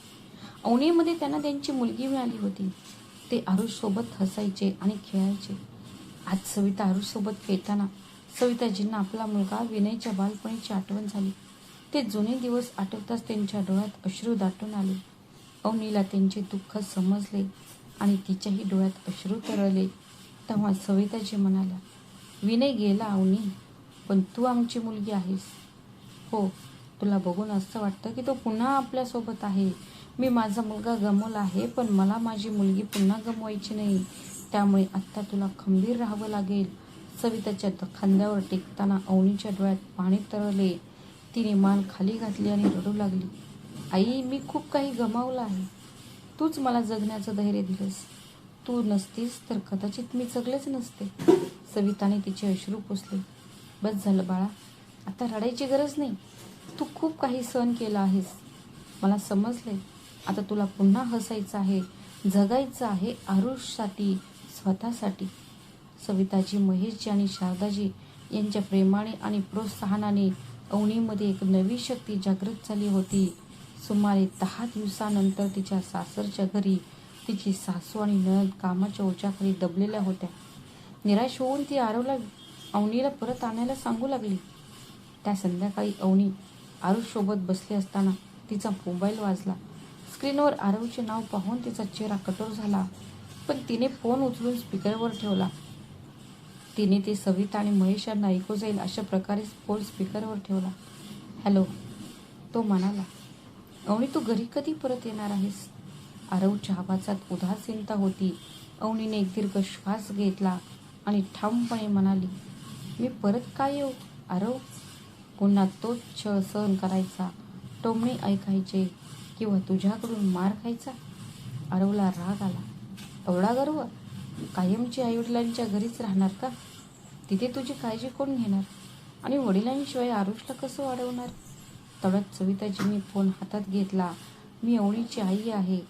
अवनीमध्ये त्यांना त्यांची मुलगी मिळाली होती. ते आरुष सोबत हसायचे आणि खेळायचे. आज सविता आरुष सोबत खेळताना सविताजींना आपला मुलगा विनयच्या बालपणीची आठवण झाली. ते जुने दिवस आठवताच त्यांच्या डोळ्यात अश्रू दाटून आले. अवनीला त्यांचे दुःख समजले आणि तिच्याही डोळ्यात अश्रू तरळले. तेव्हा सविताजी म्हणाल्या, विनय गेला अवनी, पण तू आमची मुलगी आहेस. हो, तुला बघून असं वाटतं की तो पुन्हा आपल्यासोबत आहे. मी माझा मुलगा गमावला आहे, पण मला माझी मुलगी पुन्हा गमवायची नाही. त्यामुळे आत्ता तुला खंबीर राहावं लागेल. सविताच्या खांद्यावर टेकताना अवनीच्या डोळ्यात पाणी तरळले. तिने मान खाली घातली आणि रडू लागली. आई, मी खूप काही गमावलं आहे. तूच मला जगण्याचं धैर्य दिलंस. तू नसतीस तर कदाचित मी जगलेच नसते. सविताने तिचे अश्रू पुसले. बस झालं बाळा, आता रडायची गरज नाही. तू खूप काही सहन केलं आहेस. मला समजलंय. आता तुला पुन्हा हसायचं आहे, जगायचं आहे, आरुषसाठी, स्वतःसाठी. सविताजी, महेशजी आणि शारदाजी यांच्या प्रेमाने आणि प्रोत्साहनाने अवनीमध्ये एक नवी शक्ती जागृत झाली होती. सुमारे 10 दिवसानंतर तिच्या सासरच्या घरी तिची सासू आणि नणंद कामाच्या ओझ्याखाली दबलेल्या होत्या. निराश होऊन ती आरवला अवनीला परत आणायला सांगू लागली. त्या संध्याकाळी अवनी आरुषसोबत बसली असताना तिचा मोबाईल वाजला. स्क्रीनवर आरवचे नाव पाहून तिचा चेहरा कठोर झाला, पण तिने फोन उचलून स्पीकरवर ठेवला. तिने ते सविता आणि महेश यांना ऐकू जाईल अशा प्रकारे फोन स्पीकरवर ठेवला. हॅलो, तो म्हणाला. अवनी, तू घरी कधी परत येणार आहेस? आरवच्या आवाजात उदासीनता होती. अवनीने एक दीर्घ श्वास घेतला आणि ठामपणे म्हणाली, मी परत काय येऊ आरव? पुन्हा तोच छळ सहन करायचा, टोमणे ऐकायचे किंवा तुझ्याकडून मार खायचा? आरवला राग आला. एवढा गर्व? कायमची आईवडिलांच्या घरीच राहणार का? तिथे तुझी काळजी कोण घेणार? आणि वडिलांशिवाय आरुषला कसं वाढवणार? तेवढ्यात सविताजींनी फोन हातात घेतला. मी अवनीची आई आहे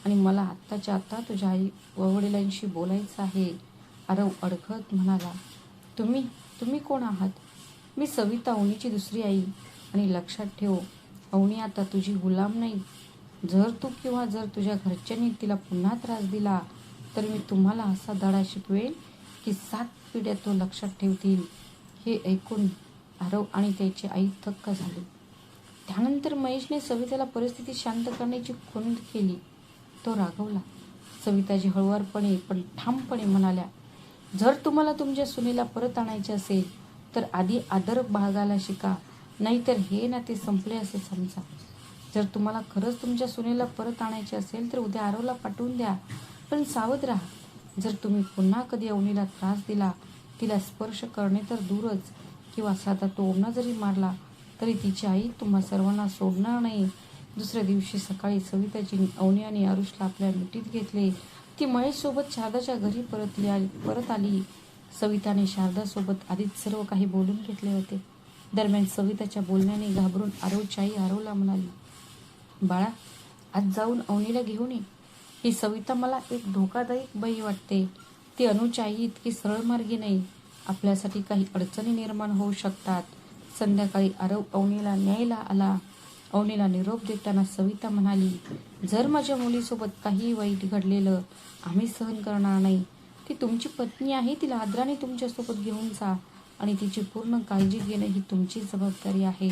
आणि मला आत्ताच्या आत्ता तुझ्या वडिलांशी बोलायचं आहे. आरव अडखळत म्हणाला, तुम्ही कोण आहात? मी सविता, अवनीची दुसरी आई. आणि लक्षात ठेव, अवनी आता तुझी गुलाम नाही. जर तू किंवा जर तुझ्या घरच्यांनी तिला पुन्हा त्रास दिला तर मी तुम्हाला असा धडा शिकवेल की 7 पिढ्या तो लक्षात ठेवतील. हे ऐकून आरव आणि त्याची आई थक्क झाली. त्यानंतर महेशने सविताला परिस्थिती शांत करण्याची खूण केली. तो रागवला. सविताजी हळुवारपणे पण ठामपणे म्हणाल्या, जर तुम्हाला तुमच्या सुनेला परत आणायचे असेल तर आधी आदर बाळगायला शिका, नाहीतर हे नाते संपले असे समजा. जर तुम्हाला खरंच तुमच्या सुनेला परत आणायचे असेल तर उद्या आरवला पाठवून द्या, पण सावध राहा. जर तुम्ही पुन्हा कधी अवनीला त्रास दिला, तिला स्पर्श करणे तर दूरच, किंवा साधा टोमणा जरी मारला तरी तिची आई तुम्हा सर्वांना सोडणार नाही. दुसऱ्या दिवशी सकाळी सविताजींनी अवनी आणि आरुषला आपल्या मिठीत घेतले. ती महेशसोबत शारदाच्या घरी परत आली. सविताने शारदासोबत आधीच सर्व काही बोलून घेतले होते. दरम्यान सविताच्या बोलण्याने घाबरून आरवची आई आरवला म्हणाली, बाळा, आज जाऊन अवनीला घेऊन ये. ही सविता मला एक धोकादायक बाई वाटते. ती अनुच्या आई इतकी सरळ मार्गी नाही. आपल्यासाठी काही अडचणी निर्माण होऊ शकतात. संध्याकाळी आरव अवनीला न्यायला आला. अवनीला निरोप देताना सविता म्हणाली, जर माझ्या मुलीसोबत काही वाईट घडलेलं आम्ही सहन करणार नाही. ती तुमची पत्नी आहे. तिला आदराने तुमच्यासोबत घेऊन जा आणि तिची पूर्ण काळजी घेणं ही तुमची जबाबदारी आहे.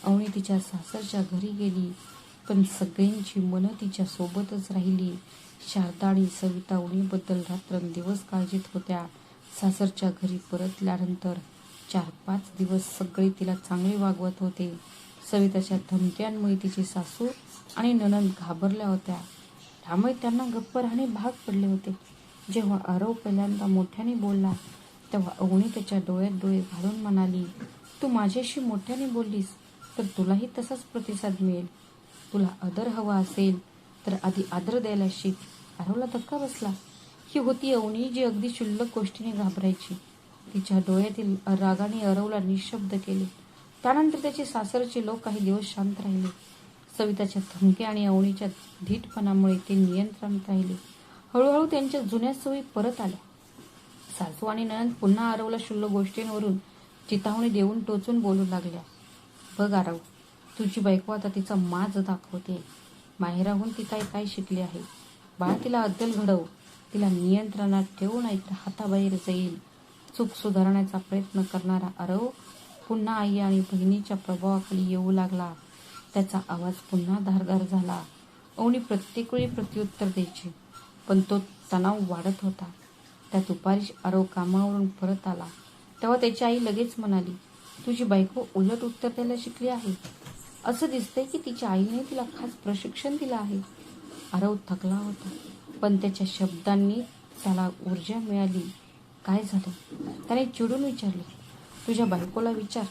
अवनी तिच्या सासरच्या घरी गेली, पण सगळ्यांची मनं तिच्या सोबतच राहिली. शारदा आणि सविता अवनीबद्दल रात्रंदिवस काळजीत होत्या. सासरच्या घरी परतल्यानंतर 4-5 दिवस सगळे तिला चांगले वागवत होते. सविताच्या धमक्यांमुळे तिची सासू आणि नणंद घाबरल्या होत्या. त्यामुळे त्यांना गप्प राहणे भाग पडले होते. जेव्हा आरव पहिल्यांदा मोठ्याने बोलला तेव्हा अवनी त्याच्या डोळ्यात डोळे घालून म्हणाली, तू माझ्याशी मोठ्याने बोललीस तर तुलाही तसाच प्रतिसाद मिळेल. तुला आदर हवा असेल तर आधी आदर द्यायला शिक. आरवला धक्का बसला. ही होती अवनी, जी अगदी क्षुल्लक गोष्टीने घाबरायची. तिच्या डोळ्यातील रागाने आरवला निशब्द केले. त्यानंतर त्याचे सासरचे लोक काही दिवस शांत राहिले. सविताच्या धमक्या आणि अवनीच्या धीटपणामुळे ते नियंत्रणात राहिले. हळूहळू त्यांच्या जुन्या सवयी परत आल्या. सासू आणि नणंद पुन्हा आरवला क्षुल्लक गोष्टींवरून चितावणी देऊन टोचून बोलू लागल्या. बघ आरव, तुझी बायको आता तिचा माज दाखवते. माहेराहून ती काय काय शिकली आहे. बाळा, तिला अद्दल घडव. तिला नियंत्रणात ठेवू, नाहीतर हाताबाहेर जाईल. चूक सुधारण्याचा प्रयत्न करणारा आरव पुन्हा आई आणि बहिणीच्या प्रभावाखाली येऊ लागला. त्याचा आवाज पुन्हा धारदार झाला. अवनी प्रत्येक वेळी प्रत्युत्तर द्यायची, पण तो तणाव वाढत होता. त्या दुपारी आरव कामावरून परत आला तेव्हा त्याची आई लगेच म्हणाली, तुझी बायको उलट उत्तर द्यायला शिकली आहे. असं दिसतंय की तिच्या आईने तिला खास प्रशिक्षण दिलं आहे. आरव थकला होता, पण त्याच्या शब्दांनी त्याला ऊर्जा मिळाली. काय झालं? त्याने चिडून विचारले. तुझ्या बायकोला विचार.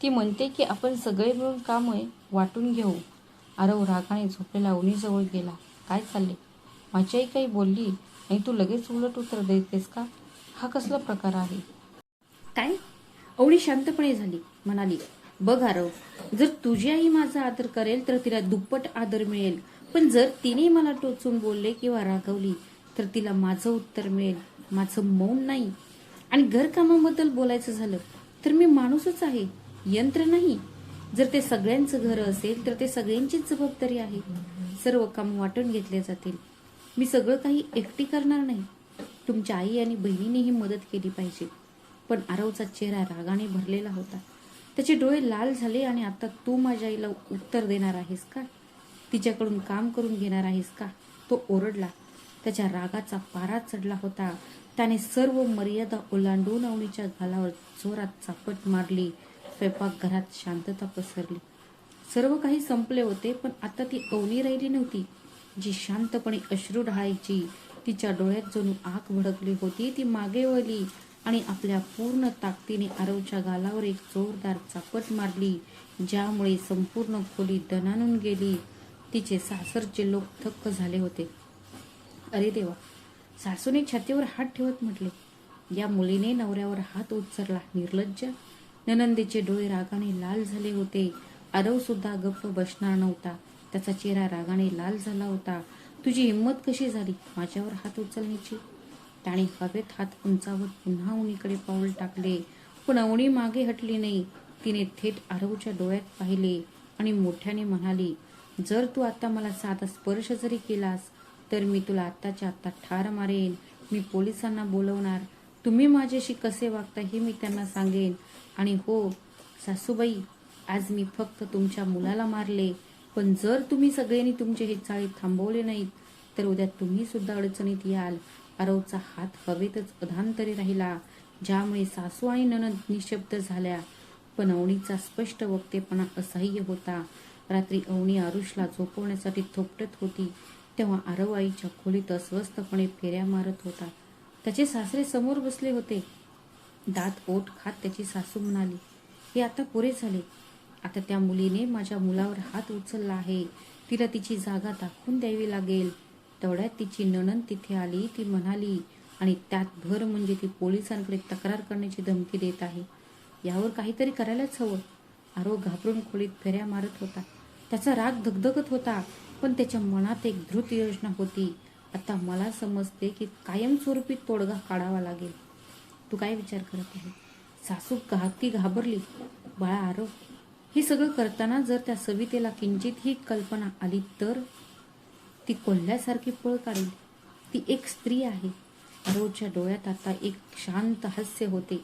ती म्हणते की आपण सगळे मिळून काम वाटून घेऊ. आरव रागाने झोपलेला अवनीजवळ गेला. काय चालले? माझी आई काही बोलली आणि तू लगेच उलट उत्तर देतेस का? हा कसला प्रकार आहे? काय? अवनी शांतपणे झाली, म्हणाली, बघ आरव, जर तुझी आई माझा आदर करेल तर तिला दुप्पट आदर मिळेल. पण जर तिने मला टोचून बोलले किंवा रागवली तर तिला माझं उत्तर मिळेल, माझं मौन नाही. आणि घरकामाबद्दल बोलायचं झालं तर मी माणूसच आहे, यंत्र नाही. जर ते सगळ्यांचं घर असेल तर ते सगळ्यांचीच जबाबदारी आहे. सर्व काम वाटून घेतले जातील. मी सगळं काही एकटी करणार नाही. तुमच्या आई आणि बहिणीनेही मदत केली पाहिजे. पण आरवचा चेहरा रागाने भरलेला होता. त्याचे डोळे लाल झाले. आणि आता तू माझ्या आईला उत्तर देणार आहेस का? तिच्याकडून काम करून घेणार आहेस का? तो ओरडला. त्याच्या रागाचा पारा चढला होता. त्याने सर्व मर्यादा ओलांडून अवनीच्या गालावर जोरात चापट मारली. स्वयंपाकघरात शांतता पसरली. सर्व काही संपले होते, पण आता ती अवनी राहिली नव्हती, जी शांतपणे अश्रू ढाळायची. तिच्या डोळ्यात जणू आग भडकली होती. ती मागे वळली आणि आपल्या पूर्ण ताकदीने आरवच्या गालावर एक जोरदार चापट मारली, ज्यामुळे संपूर्ण खोली दणाणून गेली. तिचे सासरचे लोक थक्क झाले होते. अरे देवा, सासूने छातीवर हात ठेवत म्हटले, या मुलीने नवऱ्यावर हात उचलला, निर्लज्ज. ननंदेचे डोळे रागाने लाल झाले होते. आरव सुद्धा गप्प बसणार नव्हता. त्याचा चेहरा रागाने लाल झाला होता. तुझी हिंमत कशी झाली माझ्यावर हात उचलण्याची? त्याने हवेत हात उंचावत पुन्हा अवनीकडे पाऊल टाकले, पण अवनी मागे हटली नाही. तिने थेट आरवच्या डोळ्यात पाहिले आणि मोठ्याने म्हणाली, जर तू आता मला साधा स्पर्श जरी केलास तर मी तुला आत्ताच्या आत्ता ठार मारेन. मी पोलिसांना बोलवणार. तुम्ही माझ्याशी कसे वागता हे मी त्यांना सांगेन. आणि हो सासूबाई, आज मी फक्त तुमच्या मुलाला मारले, पण जर तुम्ही सगळ्यांनी तुमचे हे चाळे थांबवले नाहीत तर उद्या तुम्ही सुद्धा अडचणीत याल. आरवचा हात हवेतच अधांतरी राहिला, ज्यामुळे सासू आणि नणंद निशब्द झाल्या. पण अवनीचा स्पष्ट वक्तेपणा असह्य होता. रात्री अवनी आरुषला झोपवण्यासाठी थोपटत होती तेव्हा आरव आईच्या खोलीत अस्वस्थपणे फेऱ्या मारत होता. त्याचे सासरे समोर बसले होते. दात ओठ खात त्याची सासू म्हणाली, हे आता पुरे झाले. आता त्या मुलीने माझ्या मुलावर हात उचलला आहे. तिला तिची जागा दाखवून द्यावी लागेल. तेवढ्यात तिची नणंद तिथे आली. ती म्हणाली, आणि त्यात भर म्हणजे ती पोलिसांकडे तक्रार करण्याची धमकी देत आहे. यावर काहीतरी करायलाच हवं. आरव घाबरून खोलीत फेऱ्या मारत होता. त्याचा राग धगधगत होता, पण त्याच्या मनात एक धृत योजना होती. आता मला समजते की कायमस्वरूपी तोडगा काढावा लागेल. तू काय विचार करत आहे? सासू ती घाबरली. बाळा आरव, हे सगळं करताना जर त्या सवितेला किंचित ही कल्पना आली तर ती कोल्ह्यासारखी पळ काढेल. ती एक स्त्री आहे. आरवच्या डोळ्यात आता एक शांत हास्य होते.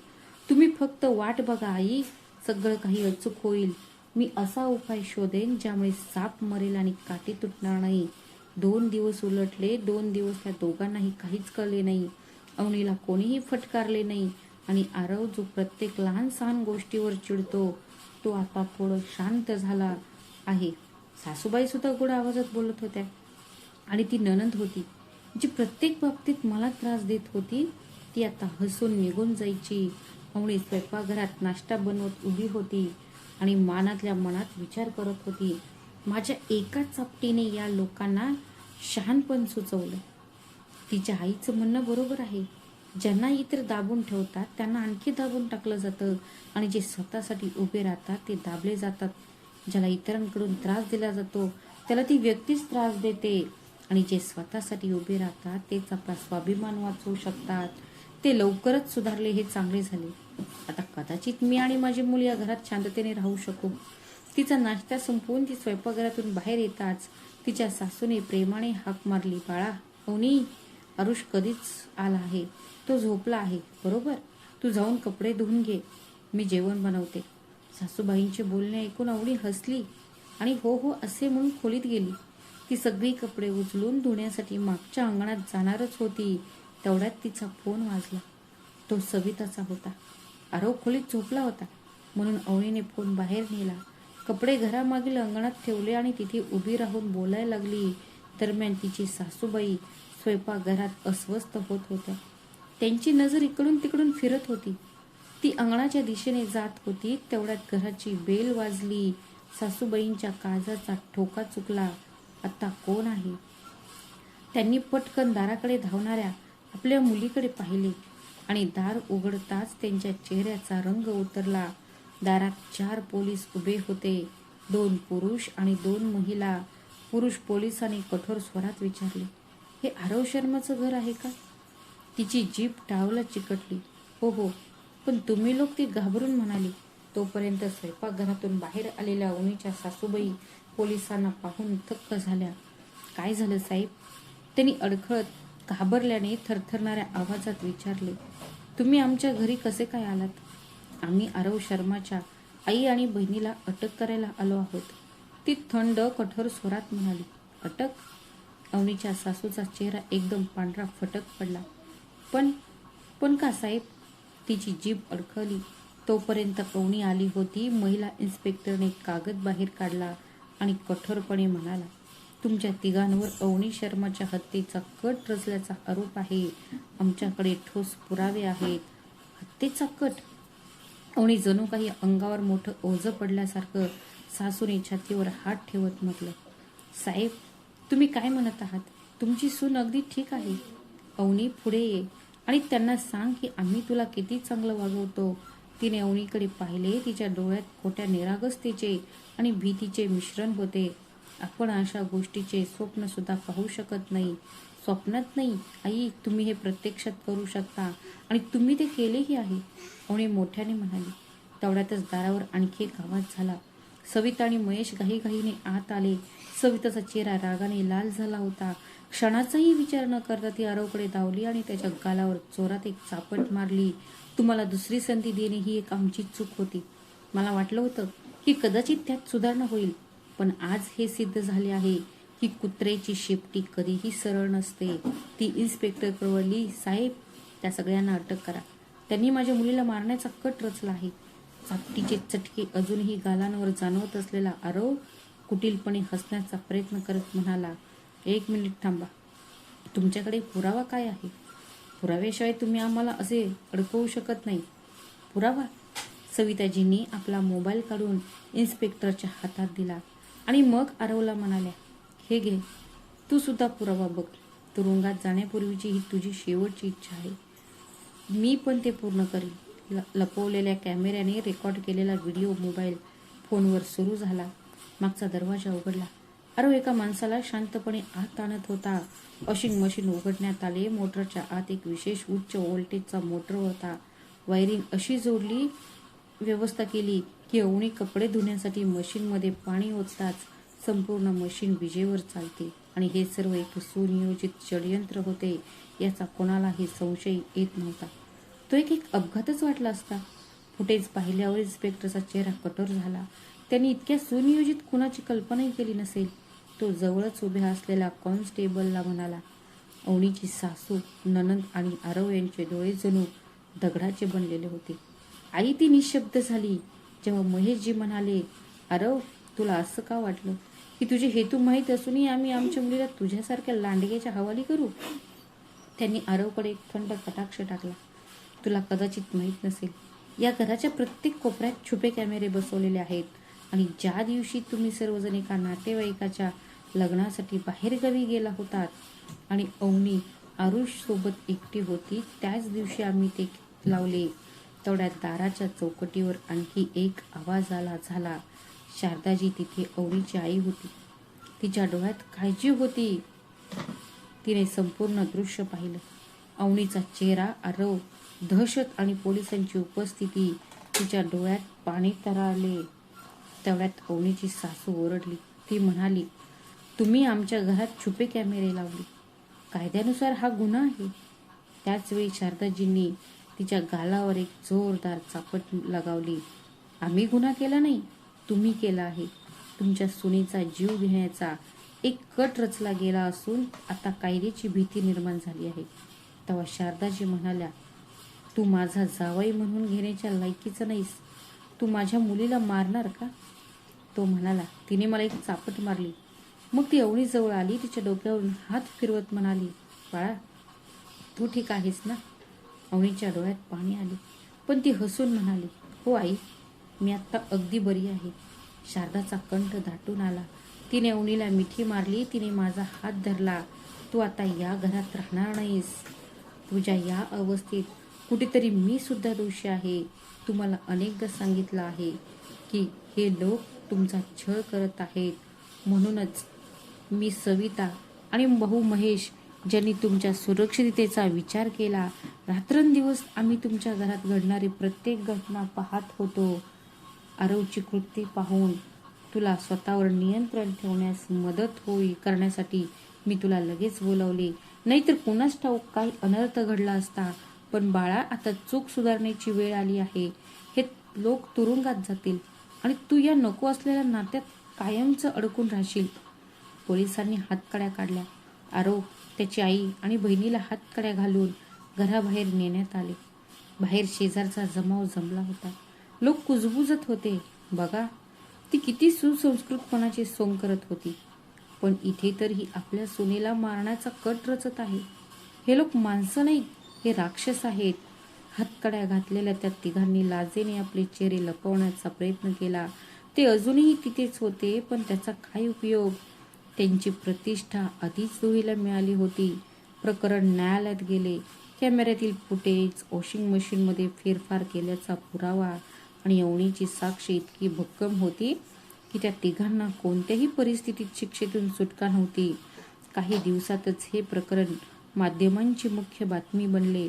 तुम्ही फक्त वाट बघा आई, सगळं काही अचूक होईल. मी असा उपाय शोधेन ज्यामुळे साप मरेल आणि काठी तुटणार नाही. 2 दिवस उलटले. 2 दिवस त्या दोघांनाही काहीच कळले नाही. अवनीला कोणीही फटकारले नाही. आणि आरव जो प्रत्येक लहान सहान गोष्टीवर चिडतो तो आता थोडं शांत झाला आहे. सासूबाई सुद्धा गोड आवाजात बोलत होत्या. आणि ती नणंद होती जी प्रत्येक बाबतीत मला त्रास देत होती, ती आता हसून निघून जायची. अवनी स्वयंपाकघरात नाश्ता बनवत उभी होती आणि मनातल्या मनात विचार करत होती, माझ्या एकाच चापटीने या लोकांना शहाणपण सुचवलं. तिच्या आईचं म्हणणं बरोबर आहे. ज्यांना इतर दाबून ठेवतात त्यांना आणखी दाबून टाकलं जातं आणि जे स्वतःसाठी उभे राहतात ते दाबले जातात. ज्याला इतरांकडून त्रास दिला जातो त्याला ती व्यक्तीच त्रास देते आणि जे स्वतःसाठी उभे राहतात तेच आपला स्वाभिमान वाचवू शकतात. ते लवकरच सुधारले हे चांगले झाले. आता कदाचित मी आणि माझी मुल या घरात शांततेने राहू शकू. तिचा नाश्ता संपवून ती स्वयंपाकघरातून बाहेर येताच तिच्या सासूने प्रेमाने हाक मारली, बाळा, अवनी, आरुष कधीच आला आहे. तो झोपला आहे बरोबर. तू जाऊन कपडे धुवून घे, मी जेवण बनवते. सासूबाईंचे बोलणे ऐकून अवनी हसली आणि हो हो असे म्हणून खोलीत गेली. ती सगळी कपडे उचलून धुण्यासाठी मागच्या अंगणात जाणारच होती. तेवढ्यात तिचा फोन वाजला. तो सविताचा होता. आरव खोलीत झोपला होता म्हणून अवनीने फोन बाहेर नेला, कपडे घरामागील अंगणात ठेवले आणि तिथे उभी राहून बोलायला लागली. दरम्यान तिची सासूबाई स्वयंपाकघरात अस्वस्थ होत होत्या. त्यांची नजर इकडून तिकडून फिरत होती. ती अंगणाच्या दिशेने जात होती. तेवढ्यात घराची बेल वाजली. सासूबाईंच्या काळजाचा ठोका चुकला. आता कोण आहे? त्यांनी पटकन दाराकडे धावणाऱ्या आपल्या मुलीकडे पाहिले आणि दार उघडताच त्यांच्या चेहऱ्याचा रंग उतरला. दारात 4 पोलीस उभे होते, 2 पुरुष आणि 2 महिला. पुरुष पोलिसांनी कठोर स्वरात विचारले, हे आरव शर्माचं घर आहे का? तिची जीभ टाळूला चिकटली. हो हो, पण तुम्ही लोक, ती घाबरून म्हणाली. तोपर्यंत स्वयंपाकघरातून बाहेर आलेल्या अवनीच्या सासूबाई पोलिसांना पाहून थक्क झाल्या. काय झालं साहेब? त्यांनी अडखळत घाबरल्याने थरथरणाऱ्या आवाजात विचारले. तुम्ही आमच्या घरी कसे काय आलात? आम्ही आरव शर्माच्या आई आणि बहिणीला अटक करायला आलो आहोत, ती थंड कठोर स्वरात म्हणाली. अटक? अवनीच्या सासूचा चेहरा एकदम पांढरा फटक पडला. पण का साहेब? तिची जीभ अडखळली. तोपर्यंत अवनी आली होती. महिला इन्स्पेक्टरने कागद बाहेर काढला आणि कठोरपणे म्हणाला, तुमच्या तिघांवर अवनी शर्माच्या हत्येचा कट रचल्याचा आरोप आहे. आमच्याकडे ठोस पुरावे आहेत. हत्येचा कट? अवनी जणू काही अंगावर मोठं ओझं पडल्यासारखं सासूने छातीवर हात ठेवत म्हटलं, साहेब, तुम्ही काय म्हणत आहात? तुमची सून अगदी ठीक आहे. अवनी, पुढे ये आणि त्यांना सांग की आम्ही तुला किती चांगलं वागवतो. तिने अवनीकडे पाहिले. तिच्या डोळ्यात खोट्या निरागसतेचे आणि भीतीचे मिश्रण होते. आपण अशा गोष्टीचे स्वप्न सुद्धा पाहू शकत नाही. स्वप्नात नाही आई, तुम्ही हे प्रत्यक्षात करू शकता आणि तुम्ही ते केलेही आहे, अवनी मोठ्याने म्हणाली. तेवढ्यातच दारावर आणखी एक आवाज झाला. सविता आणि महेश घाईघाईने आत आले. सविताचा चेहरा रागाने लाल झाला होता. क्षणाचाही विचार न करता ती आरवकडे धावली आणि त्याच्या गालावर जोरात एक चापट मारली. तुम्हाला दुसरी संधी देणे ही एक आमची चूक होती. मला वाटलं होतं की कदाचित त्यात सुधारणा होईल, पण आज हे सिद्ध झाले आहे की कुत्र्याची शेपटी कधीही सरळ नसते. ती इन्स्पेक्टर कळवली. साहेब, त्या सगळ्यांना अटक करा. त्यांनी माझ्या मुलीला मारण्याचा कट रचला आहे. चापटीचे चटके अजूनही गालांवर जाणवत असलेला आरव कुटीलपणे हसण्याचा प्रयत्न करत म्हणाला, 1 मिनिट थांबा. तुमच्याकडे पुरावा काय आहे? पुराव्याशिवाय तुम्ही आम्हाला असे अडकवू शकत नाही. पुरावा? सविताजींनी आपला मोबाईल काढून इन्स्पेक्टरच्या हातात दिला आणि मग आरवला म्हणाल्या, हे घे, तू सुद्धा पुरावा बघ. तुरुंगात जाण्यापूर्वीची ही तुझी शेवटची इच्छा आहे. मी पण ते पूर्ण करीन. लपवलेल्या कॅमेऱ्याने रेकॉर्ड केलेला व्हिडिओ मोबाईल फोनवर सुरू झाला. मागचा दरवाजा उघडला. आरव एका माणसाला शांतपणे आत आणत होता. वॉशिंग मशीन उघडण्यात आले. मोटरच्या आत एक विशेष उच्च व्होल्टेजचा मोटर होता. वायरिंग अशी जोडली व्यवस्था केली की अवनी कपडे धुण्यासाठी मशीनमध्ये पाणी ओतताच संपूर्ण मशीन विजेवर चालते आणि हे सर्व एक सुनियोजित षडयंत्र होते याचा कोणालाही संशय येत नव्हता. तो एक अपघातच वाटला असता. फुटेज पाहिल्यावर इन्स्पेक्टरचा चेहरा कठोर झाला. त्यांनी इतक्या सुनियोजित कुणाची कल्पनाही केली नसेल. तो जवळच उभ्या असलेल्या कॉन्स्टेबलला म्हणाला, अवनीची सासू, नणंद आणि आरव यांचे डोळे जणू दगडाचे बनलेले होते. आई ती निशब्द झाली जेव्हा महेशजी म्हणाले, आरव, तुला असं का वाटलं की तुझे हेतू माहीत असूनही आम्ही आमच्या मुलीला तुझ्यासारख्या लांडग्याच्या हवाली करू? त्यांनी आरवकडे एक थंड कटाक्ष टाकला. तुला कदाचित माहीत नसेल, या घराच्या प्रत्येक कोपऱ्यात छुपे कॅमेरे बसवलेले आहेत. आणि ज्या दिवशी तुम्ही सर्वजण एका नातेवाईकाच्या लग्नासाठी बाहेरगावी गेला होतात आणि अवनी आरुष सोबत एकटी होती, त्याच दिवशी आम्ही ते लावले. तेवढ्यात दाराच्या चौकटीवर आणखी एक आवाज झाला. शारदाजी तिथे अवनीची आई होती. तिच्या डोळ्यात काळजी होती. तिने संपूर्ण दृश्य पाहिलं. अवनीचा चेहरा, आरव, दहशत आणि पोलिसांची उपस्थिती. तिच्या डोळ्यात पाणी तरळले. तेवढ्यात अवनीची सासू ओरडली. ती म्हणाली, तुम्ही आमच्या घरात छुपे कॅमेरे लावले. कायद्यानुसार हा गुन्हा आहे. त्याच वेळी शारदाजींनी तिच्या गालावर एक जोरदार चापट लगावली. आम्ही गुन्हा केला नाही, तुम्ही केला आहे. तुमच्या सुनेचा जीव घेण्याचा एक कट रचला गेला असून आता कायद्याची भीती निर्माण झाली आहे. तेव्हा शारदाजी म्हणाल्या, तू माझा जावई म्हणून घेण्याच्या लायकीचा नाहीस. तू माझ्या मुलीला मारणार का? तो म्हणाला, तिने मला एक चापट मारली. मग ती अवनी जवळ आली. तिच्या डोक्यावरून हात फिरवत म्हणाली, बाळा, तू ठीक आहेस ना? अवनीच्या डोळ्यात पाणी आले, पण ती हसून म्हणाली, हो आई, मी आत्ता अगदी बरी आहे. शारदाचा कंठ दाटून आला. तिने अवनीला मिठी मारली. तिने माझा हात धरला. तू आता या घरात राहणार नाहीस. तुझ्या या अवस्थेत कुठेतरी मी सुद्धा दोषी आहे. तुम्हाला अनेकदा सांगितलं आहे की हे लोक तुमचा छळ करत आहेत. म्हणूनच मी सविता आणि भाऊ महेश, ज्यांनी तुमच्या सुरक्षिततेचा विचार केला, रात्रंदिवस आम्ही तुमच्या घरात घडणारी प्रत्येक घटना पाहत होतो. आरवची कृत्ये पाहून तुला स्वतःवर नियंत्रण ठेवण्यास मदत करण्यासाठी मी तुला लगेच बोलावले. नाहीतर कुणास ठाऊक काही अनर्थ घडला असता. पण बाळा, आता चूक सुधारण्याची वेळ आली आहे. हे लोक तुरुंगात जातील आणि तू या नको असलेल्या नात्यात कायमचं अडकून राहशील. पोलिसांनी हातकड्या काढल्या. आरव, त्याची आई आणि बहिणीला हातकड्या घालून घराबाहेर नेण्यात आले. बाहेर शेजारचा जमाव जमला होता. लोक कुजबुजत होते. बघा, ती किती सुसंस्कृतपणाचे सोंग करत होती. पण इथे तर ही आपल्या सुनेला मारण्याचा कट रचत आहे. हे लोक माणसं नाहीत, हे राक्षस आहेत. हातकड्या घातलेल्या त्या तिघांनी लाजेने आपले चेहरे लपवण्याचा प्रयत्न केला. ते अजूनही तिथेच होते, पण त्याचा काय उपयोग? त्यांची प्रतिष्ठा आधीच धुळीला मिळाली होती. प्रकरण न्यायालयात गेले. कॅमेऱ्यातील फुटेज, वॉशिंग मशीनमध्ये फेरफार केल्याचा पुरावा आणि अवनीची साक्ष इतकी भक्कम होती की त्या तिघांना कोणत्याही परिस्थितीत शिक्षेतून सुटका नव्हती. काही दिवसातच हे प्रकरण माध्यमांची मुख्य बातमी बनले.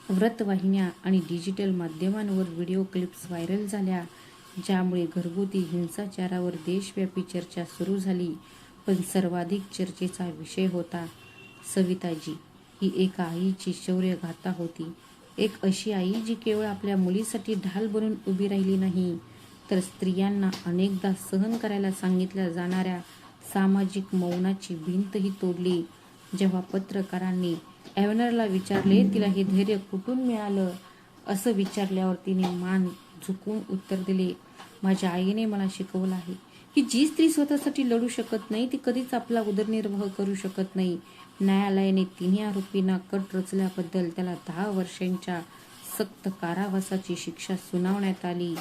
व्रतवाहिन्या आणि डिजिटल माध्यमांवर व्हिडिओ क्लिप्स व्हायरल झाल्या, ज्यामुळे घरगुती हिंसाचारावर देशव्यापी चर्चा सुरू झाली. पण सर्वाधिक चर्चेचा विषय होता सविताजी. ही एका आईची शौर्यगाथा होती. एक अशी आई जी केवळ आपल्या मुलीसाठी ढाल बनून उभी राहिली नाही, तर स्त्रियांना अनेकदा सहन करायला सांगितल्या जाणाऱ्या सामाजिक मौनाची भिंतही तोडली. जेव्हा पत्रकारांनी एव्हनरला विचारले, तिला हे धैर्य कुठून मिळालं, असं विचारल्यावर तिने मान झुकवून उत्तर दिले, माझ्या आईने मला शिकवलं आहे की जी स्त्री स्वतःसाठी लढू शकत नाही ती कधीच आपला उदरनिर्वाह करू शकत नाही. न्यायालयाने तिन्ही आरोपींना कट रचल्याबद्दल त्याला 10 वर्षांच्या सक्त कारावासाची शिक्षा सुनावण्यात आली.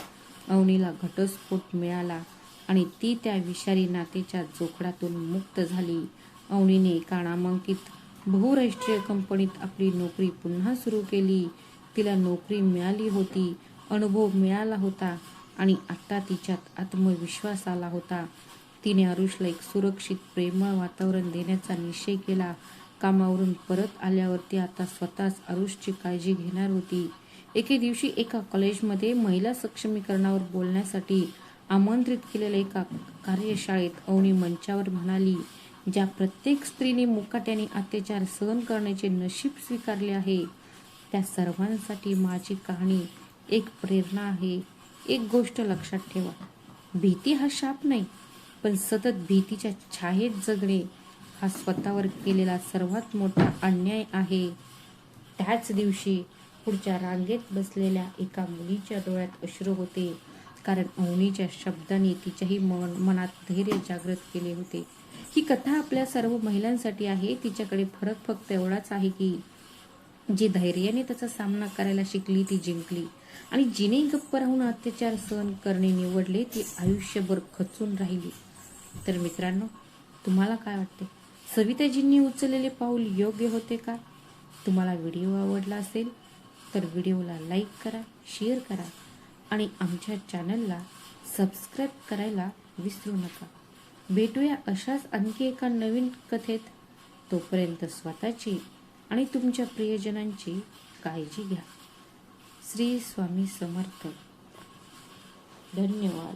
अवनीला घटस्फोट मिळाला आणि ती त्या विषारी नातेच्या जोखडातून मुक्त झाली. अवनीने एका नामांकित बहुराष्ट्रीय कंपनीत आपली नोकरी पुन्हा सुरू केली. तिला नोकरी मिळाली होती, अनुभव मिळाला होता आणि आता तिच्यात आत्मविश्वास आला होता. तिने आरुषला एक सुरक्षित, प्रेमळ वातावरण देण्याचा निश्चय केला. कामावरून परत आल्यावर ती आता स्वतःच आरुषची काळजी घेणार होती. एके दिवशी एका कॉलेजमध्ये महिला सक्षमीकरणावर बोलण्यासाठी आमंत्रित केलेल्या एका कार्यशाळेत अवनी मंचावर म्हणाली, ज्या प्रत्येक स्त्रीने मुकाट्याने अत्याचार सहन करण्याचे नशीब स्वीकारले आहे, त्या सर्वांसाठी माझी कहाणी एक प्रेरणा आहे. एक गोष्ट लक्षात ठेवा, भीती हा शाप नाही, पण सतत भीतीच्या छायेत जगणे हा स्वतःवर केलेला सर्वात मोठा अन्याय आहे. त्याच दिवशी पुढच्या रांगेत बसलेल्या एका मुलीच्या डोळ्यात अश्रू होते, कारण अवनीच्या शब्दांनी तिच्याही मनात धैर्य जागृत केले होते. ही कथा आपल्या सर्व महिलांसाठी आहे. तिच्याकडे फरक फक्त एवढाच आहे की जी धैर्याने त्याचा सामना करायला शिकली ती जिंकली, आणि जिने गप्प राहून अत्याचार सहन करणे निवडले ती आयुष्यभर खचून राहिली. तर मित्रांनो, तुम्हाला काय वाटते? सविताजींनी उचललेले पाऊल योग्य होते का? तुम्हाला व्हिडिओ आवडला असेल तर व्हिडिओला लाईक करा, शेअर करा आणि आमच्या चॅनलला सबस्क्राईब करायला विसरू नका. भेटूया अशाच आणखी एका नवीन कथेत. तोपर्यंत स्वतःची आणि तुमच्या प्रियजनांची काळजी घ्या. श्री स्वामी समर्थ. धन्यवाद.